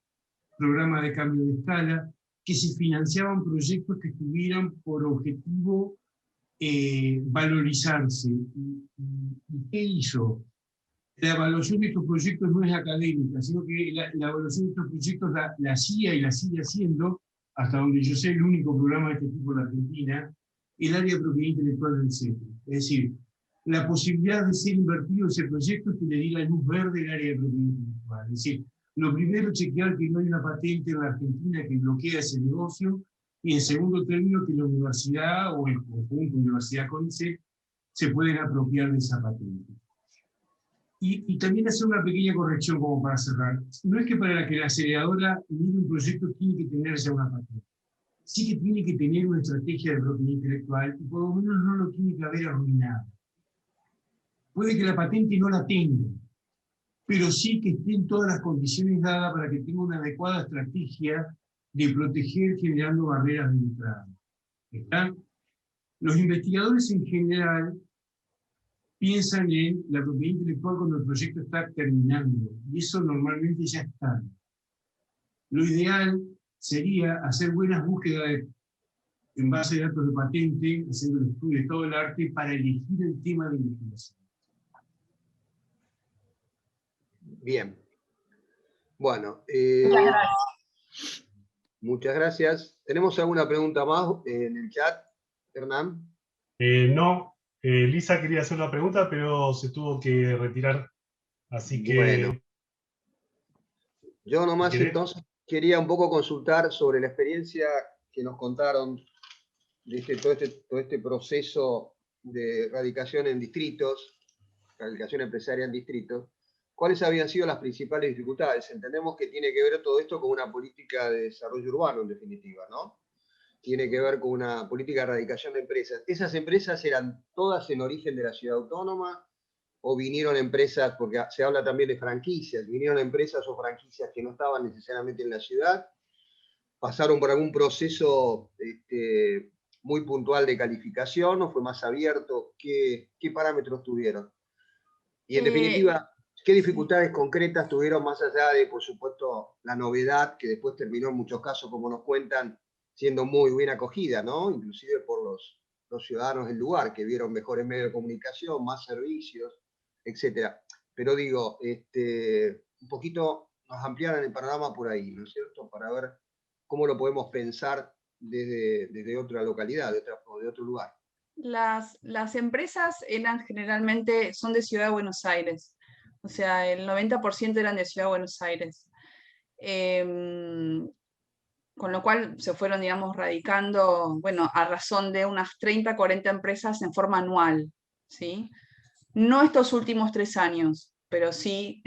Programa de Cambio de Escala, que se financiaban proyectos que tuvieran por objetivo valorizarse. ¿Y qué hizo? La evaluación de estos proyectos no es académica, sino que la evaluación de estos proyectos la hacía y la sigue haciendo, hasta donde yo sé el único programa de este tipo en la Argentina, el área de propiedad intelectual del centro. Es decir, la posibilidad de ser invertido ese proyecto es que le diga luz verde el área de propiedad intelectual. Es decir, lo primero, chequear que no hay una patente en la Argentina que bloquea ese negocio, y en segundo término, que la universidad o el conjunto Universidad CONICET se pueden apropiar de esa patente. Y también hacer una pequeña corrección como para cerrar. No es que para que la aceleradora mire un proyecto tiene que tener ya una patente. Sí que tiene que tener una estrategia de propiedad intelectual, y por lo menos no lo tiene que haber arruinado. Puede que la patente no la tenga, pero sí que estén todas las condiciones dadas para que tenga una adecuada estrategia de proteger generando barreras de entrada. ¿Está? Los investigadores en general piensan en la propiedad intelectual cuando el proyecto está terminando, y eso normalmente ya está. Lo ideal sería hacer buenas búsquedas en base de datos de patente, haciendo el estudio de todo el arte para elegir el tema de investigación. Bien. Bueno, Muchas gracias. muchas gracias. ¿Tenemos alguna pregunta más en el chat, Hernán? No, Lisa quería hacer una pregunta, pero se tuvo que retirar. Así que... Bueno. Yo nomás entonces quería un poco consultar sobre la experiencia que nos contaron de todo este proceso de radicación en distritos, radicación empresaria en distritos. ¿Cuáles habían sido las principales dificultades? Entendemos que tiene que ver todo esto con una política de desarrollo urbano, en definitiva, ¿no? Tiene que ver con una política de radicación de empresas. ¿Esas empresas eran todas en origen de la ciudad autónoma? ¿O vinieron empresas, porque se habla también de franquicias, vinieron empresas o franquicias que no estaban necesariamente en la ciudad, pasaron por algún proceso muy puntual de calificación, o fue más abierto? ¿Qué parámetros tuvieron? Y en definitiva, ¿qué dificultades concretas tuvieron más allá de, por supuesto, la novedad, que después terminó en muchos casos, como nos cuentan, siendo muy bien acogida, ¿no? Inclusive por los ciudadanos del lugar, que vieron mejores medios de comunicación, más servicios, etcétera? Pero digo, un poquito nos ampliaran el panorama por ahí, ¿no es cierto? Para ver cómo lo podemos pensar desde otra localidad, de otro lugar. Las empresas son de Ciudad de Buenos Aires, o sea, el 90% eran de Ciudad de Buenos Aires. Con lo cual se fueron, digamos, radicando, bueno, a razón de unas 30, 40 empresas en forma anual, ¿sí? No estos últimos 3 años, pero sí,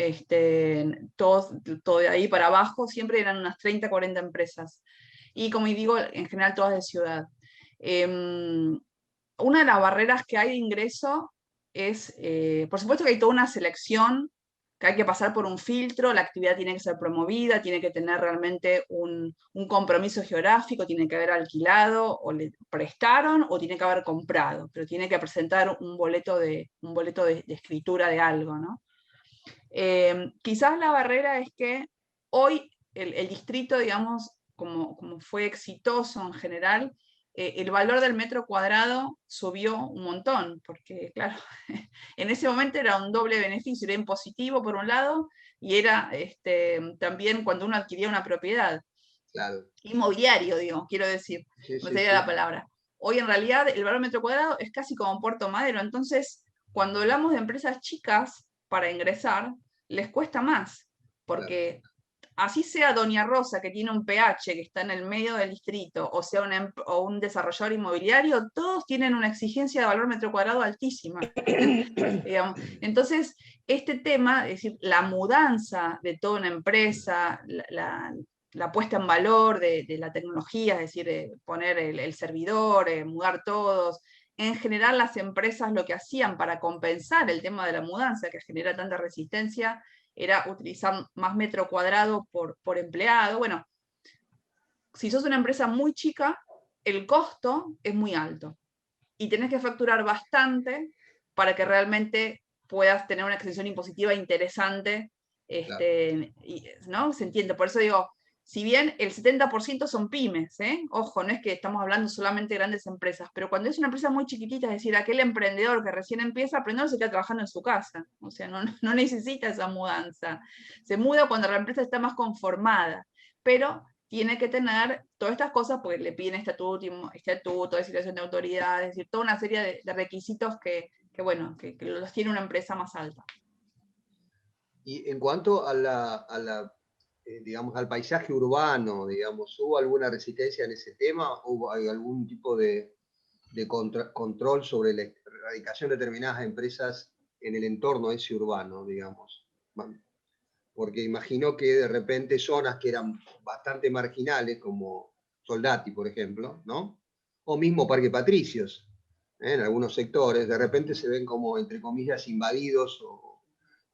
todo de ahí para abajo, siempre eran unas 30, 40 empresas. Y como digo, en general todas de ciudad. Una de las barreras que hay de ingreso es, por supuesto que hay toda una selección, que hay que pasar por un filtro, la actividad tiene que ser promovida, tiene que tener realmente un compromiso geográfico, tiene que haber alquilado, o le prestaron, o tiene que haber comprado, pero tiene que presentar un boleto de escritura de algo, ¿no? Quizás la barrera es que hoy el distrito, digamos, como fue exitoso en general, el valor del metro cuadrado subió un montón, porque claro, en ese momento era un doble beneficio, era impositivo por un lado, y era también cuando uno adquiría una propiedad. Claro. Inmobiliario, digo, quiero decir, no sería la palabra. Hoy en realidad el valor del metro cuadrado es casi como Puerto Madero, entonces cuando hablamos de empresas chicas para ingresar, les cuesta más, porque así sea Doña Rosa, que tiene un PH que está en el medio del distrito, o sea un desarrollador inmobiliario, todos tienen una exigencia de valor metro cuadrado altísima. Digamos. Entonces, este tema, es decir, la mudanza de toda una empresa, la puesta en valor de la tecnología, es decir, poner el servidor, mudar todos. En general, las empresas lo que hacían para compensar el tema de la mudanza, que genera tanta resistencia, era utilizar más metro cuadrado por empleado. Bueno, si sos una empresa muy chica, el costo es muy alto y tenés que facturar bastante para que realmente puedas tener una exención impositiva interesante, ¿no? Se entiende, por eso digo, si bien el 70% son pymes, ojo, no es que estamos hablando solamente de grandes empresas, pero cuando es una empresa muy chiquitita, es decir, aquel emprendedor que recién empieza, aprender se queda trabajando en su casa, o sea, no necesita esa mudanza, se muda cuando la empresa está más conformada, pero tiene que tener todas estas cosas porque le piden estatuto de situación de autoridad, es decir, toda una serie de requisitos que los tiene una empresa más alta. Y en cuanto a digamos, al paisaje urbano, digamos, ¿hubo alguna resistencia en ese tema? ¿Hay algún tipo de control sobre la erradicación de determinadas empresas en el entorno ese urbano, digamos? Porque imagino que de repente zonas que eran bastante marginales, como Soldati, por ejemplo, ¿no? O mismo Parque Patricios, en algunos sectores, de repente se ven como, entre comillas, invadidos o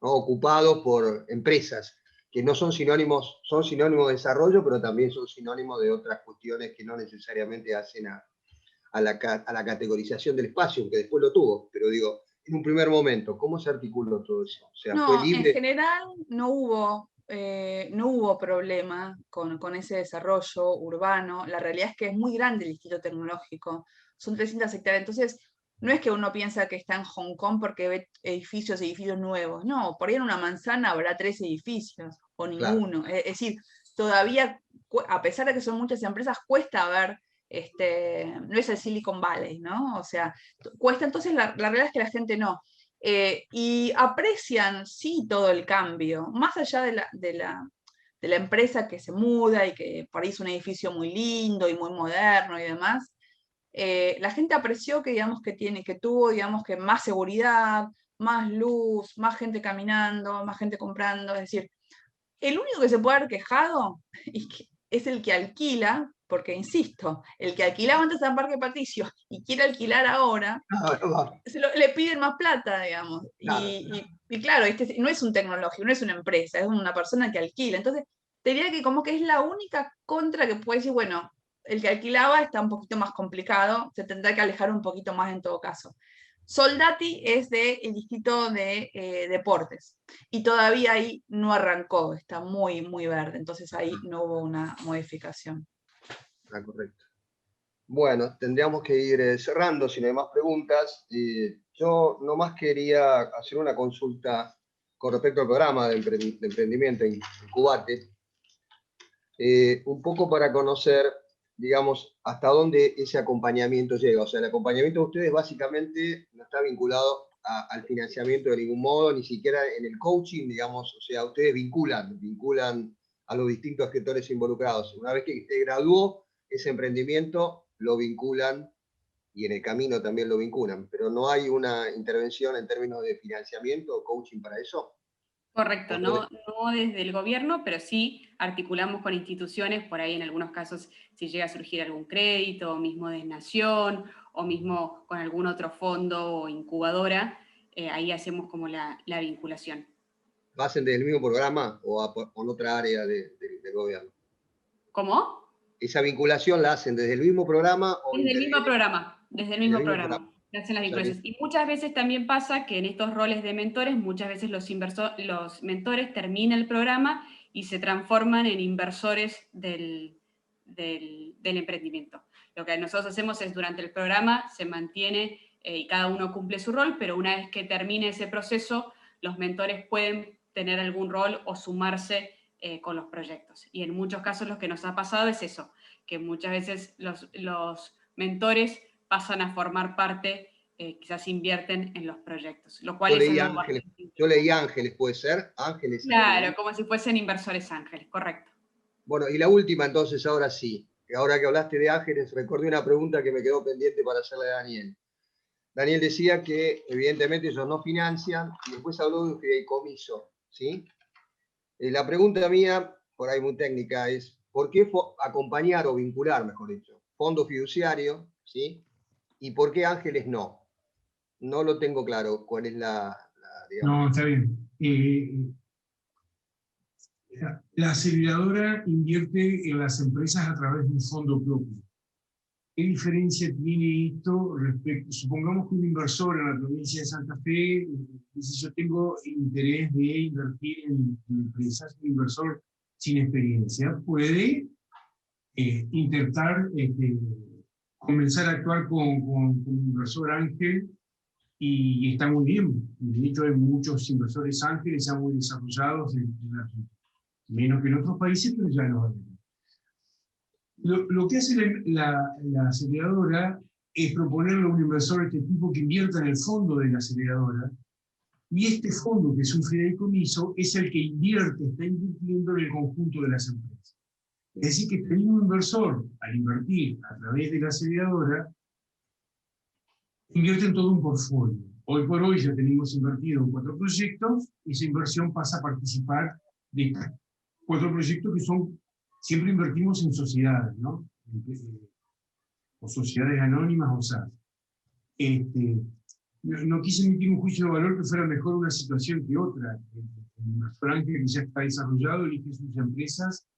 ¿no? Ocupados por empresas que no son sinónimos de desarrollo, pero también son sinónimos de otras cuestiones que no necesariamente hacen a la categorización del espacio, aunque después lo tuvo, pero digo, en un primer momento, ¿cómo se articuló todo eso? O sea, ¿fue libre? En general no hubo problema con ese desarrollo urbano. La realidad es que es muy grande el distrito tecnológico, son 300 hectáreas, entonces no es que uno piensa que está en Hong Kong porque ve edificios nuevos, no, por ahí en una manzana habrá 3 edificios o ninguno. Claro. Es decir, todavía, a pesar de que son muchas empresas, cuesta ver, no es el Silicon Valley, ¿no? O sea, cuesta, entonces la realidad es que la gente no. Y aprecian, sí, todo el cambio, más allá de la empresa que se muda y que por ahí es un edificio muy lindo y muy moderno y demás. La gente apreció que, digamos, que tuvo, digamos, que más seguridad, más luz, más gente caminando, más gente comprando. Es decir, el único que se puede haber quejado es el que alquila, porque insisto, el que alquilaba antes en Parque Patricio y quiere alquilar ahora, le piden más plata, digamos. Y claro, no es un tecnológico, no es una empresa, es una persona que alquila. Entonces, te diría que como que es la única contra que puede decir, bueno, el que alquilaba está un poquito más complicado, se tendrá que alejar un poquito más en todo caso. Soldati es del distrito de deportes y todavía ahí no arrancó, está muy, muy verde, entonces ahí no hubo una modificación. Ah, correcto. Bueno, tendríamos que ir cerrando, si no hay más preguntas. Yo nomás quería hacer una consulta con respecto al programa de emprendimiento en Incubate, un poco para conocer, digamos, hasta dónde ese acompañamiento llega. O sea, el acompañamiento de ustedes básicamente no está vinculado al financiamiento de ningún modo, ni siquiera en el coaching, digamos, o sea, ustedes vinculan a los distintos gestores involucrados. Una vez que usted graduó, ese emprendimiento lo vinculan y en el camino también lo vinculan, pero no hay una intervención en términos de financiamiento o coaching para eso. Correcto, no desde el gobierno, pero sí articulamos con instituciones, por ahí en algunos casos si llega a surgir algún crédito, o mismo de Nación, o mismo con algún otro fondo o incubadora, ahí hacemos como la vinculación. ¿Lo hacen desde el mismo programa o en otra área del gobierno? ¿Cómo? ¿Esa vinculación la hacen desde el mismo programa? O desde el mismo programa, desde el mismo programa. Hacen las vinculaciones. Y muchas veces también pasa que en estos roles de mentores, muchas veces los mentores terminan el programa y se transforman en inversores del emprendimiento. Lo que nosotros hacemos es durante el programa se mantiene y cada uno cumple su rol, pero una vez que termine ese proceso, los mentores pueden tener algún rol o sumarse con los proyectos. Y en muchos casos lo que nos ha pasado es eso, que muchas veces los mentores pasan a formar parte quizás invierten en los proyectos, lo cual es algo bastante... Yo leí ángeles, ¿puede ser? Ángeles. Claro, como si fuesen inversores ángeles, correcto. Bueno, y la última entonces, ahora sí. Ahora que hablaste de ángeles, recordé una pregunta que me quedó pendiente para hacerle a Daniel. Daniel decía que evidentemente ellos no financian y después habló de un fideicomiso, ¿sí? La pregunta mía, por ahí muy técnica, es ¿por qué acompañar o vincular, mejor dicho, fondo fiduciario, ¿sí? ¿Y por qué ángeles no? No lo tengo claro cuál es digamos. No, está bien. La aceleradora invierte en las empresas a través de un fondo propio. ¿Qué diferencia tiene esto respecto? Supongamos que un inversor en la provincia de Santa Fe dice: yo tengo interés de invertir en empresas. Un inversor sin experiencia puede intentar comenzar a actuar con inversor ángel, y está muy bien. De hecho, hay muchos inversores ángeles ya muy desarrollados en la Argentina. Menos que en otros países, pero ya lo hay. Lo que hace la aceleradora es proponerle a un inversor de este tipo que invierta en el fondo de la aceleradora, y este fondo, que es un fideicomiso, es el que invierte, está invirtiendo en el conjunto de las empresas. Es decir, que este mismo inversor, al invertir a través de la aceleradora, invierte en todo un portfolio. Hoy por hoy ya tenemos invertido en 4 proyectos, y esa inversión pasa a participar de 4 proyectos que son, siempre invertimos en sociedades, ¿no? O sociedades anónimas o SAS. No quise emitir un juicio de valor que fuera mejor una situación que otra. El inversor ángel, que ya está desarrollado, elige sus empresas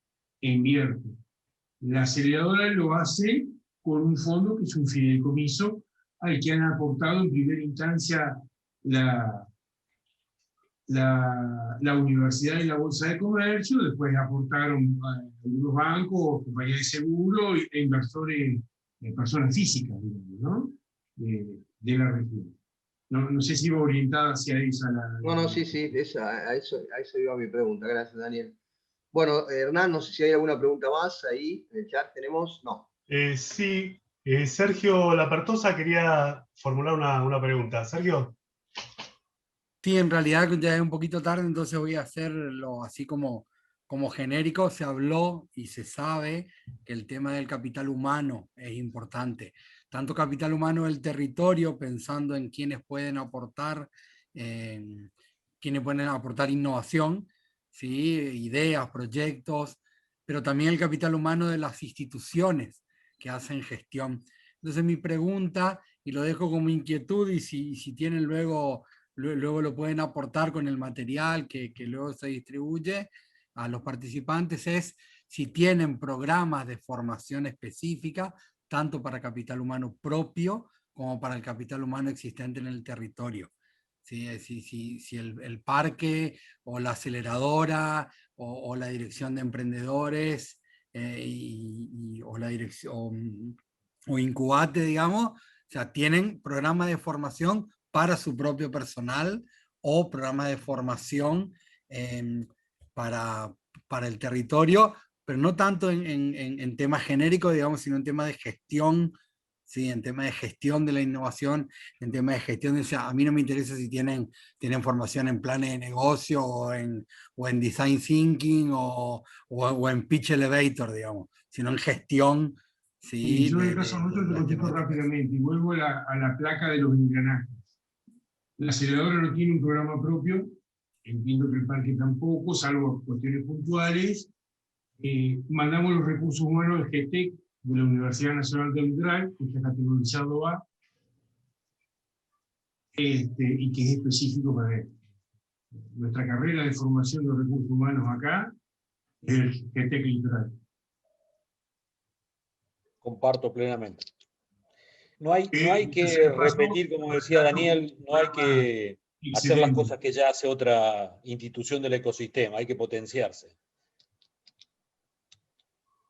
e invierte. La aceleradora lo hace con un fondo que es un fideicomiso al que han aportado en primera instancia la universidad y la bolsa de comercio, después aportaron algunos bancos, compañías de seguro e inversores, personas físicas, digamos, ¿no? De la región. No sé si iba orientada hacia esa No, sí, a eso iba mi pregunta. Gracias, Daniel. Bueno, Hernán, no sé si hay alguna pregunta más ahí en el chat. ¿Tenemos? No. Sí, Sergio Lapertosa quería formular una pregunta. Sergio. Sí, en realidad ya es un poquito tarde, entonces voy a hacerlo así como genérico. Se habló y se sabe que el tema del capital humano es importante. Tanto capital humano del territorio, pensando en quienes pueden aportar innovación, ¿sí? Ideas, proyectos, pero también el capital humano de las instituciones que hacen gestión. Entonces mi pregunta, y lo dejo como inquietud, y si tienen luego lo pueden aportar con el material que luego se distribuye a los participantes, es si tienen programas de formación específica, tanto para capital humano propio como para el capital humano existente en el territorio. Si el parque o la aceleradora o la dirección de emprendedores o la dirección o Incubate, digamos, o sea, tienen programas de formación para su propio personal o programas de formación para el territorio, pero no tanto en temas genéricos, digamos, sino en temas de gestión, ¿sí? En temas de gestión de la innovación, en temas de gestión, o sea, a mí no me interesa si tienen formación en planes de negocio o en design thinking o en pitch elevator, digamos, sino en gestión. Sí, yo en el caso nuestro te contesto rápidamente y vuelvo a la placa de los engranajes. La aceleradora no tiene un programa propio, entiendo que el parque tampoco, salvo cuestiones puntuales. Mandamos los recursos humanos del GTEC, de la Universidad Nacional del Litoral, que está categorizado A, y que es específico para él. Nuestra carrera de formación de recursos humanos acá es el GTEC Litoral. Comparto plenamente. No hay que repetir, como decía Daniel, no hay que hacer las cosas que ya hace otra institución del ecosistema, hay que potenciarse.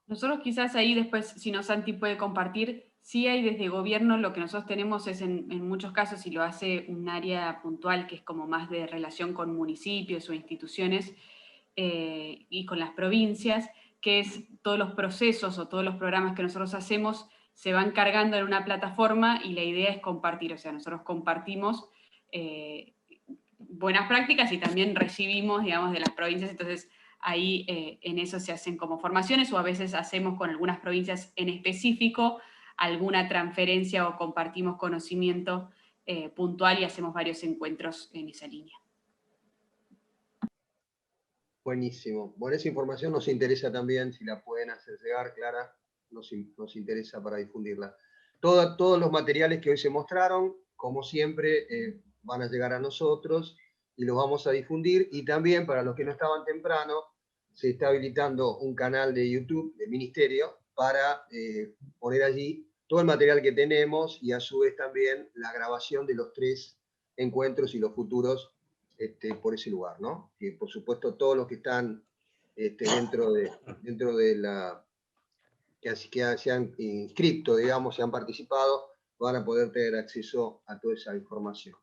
Nosotros quizás ahí después, si no Santi puede compartir, sí hay desde gobierno, lo que nosotros tenemos es en muchos casos, y lo hace un área puntual que es como más de relación con municipios o instituciones y con las provincias, que es todos los procesos o todos los programas que nosotros hacemos se van cargando en una plataforma y la idea es compartir, o sea, nosotros compartimos buenas prácticas y también recibimos, digamos, de las provincias, entonces ahí en eso se hacen como formaciones o a veces hacemos con algunas provincias en específico alguna transferencia o compartimos conocimiento puntual y hacemos varios encuentros en esa línea. Buenísimo. Bueno, esa información nos interesa también, si la pueden hacer llegar, Clara, nos interesa para difundirla. Todos los materiales que hoy se mostraron, como siempre, van a llegar a nosotros y los vamos a difundir. Y también, para los que no estaban temprano, se está habilitando un canal de YouTube del Ministerio para poner allí todo el material que tenemos y a su vez también la grabación de los 3 encuentros y los futuros por ese lugar, ¿no? Que por supuesto todos los que están dentro de la... que se han inscrito, digamos, se han participado, van a poder tener acceso a toda esa información.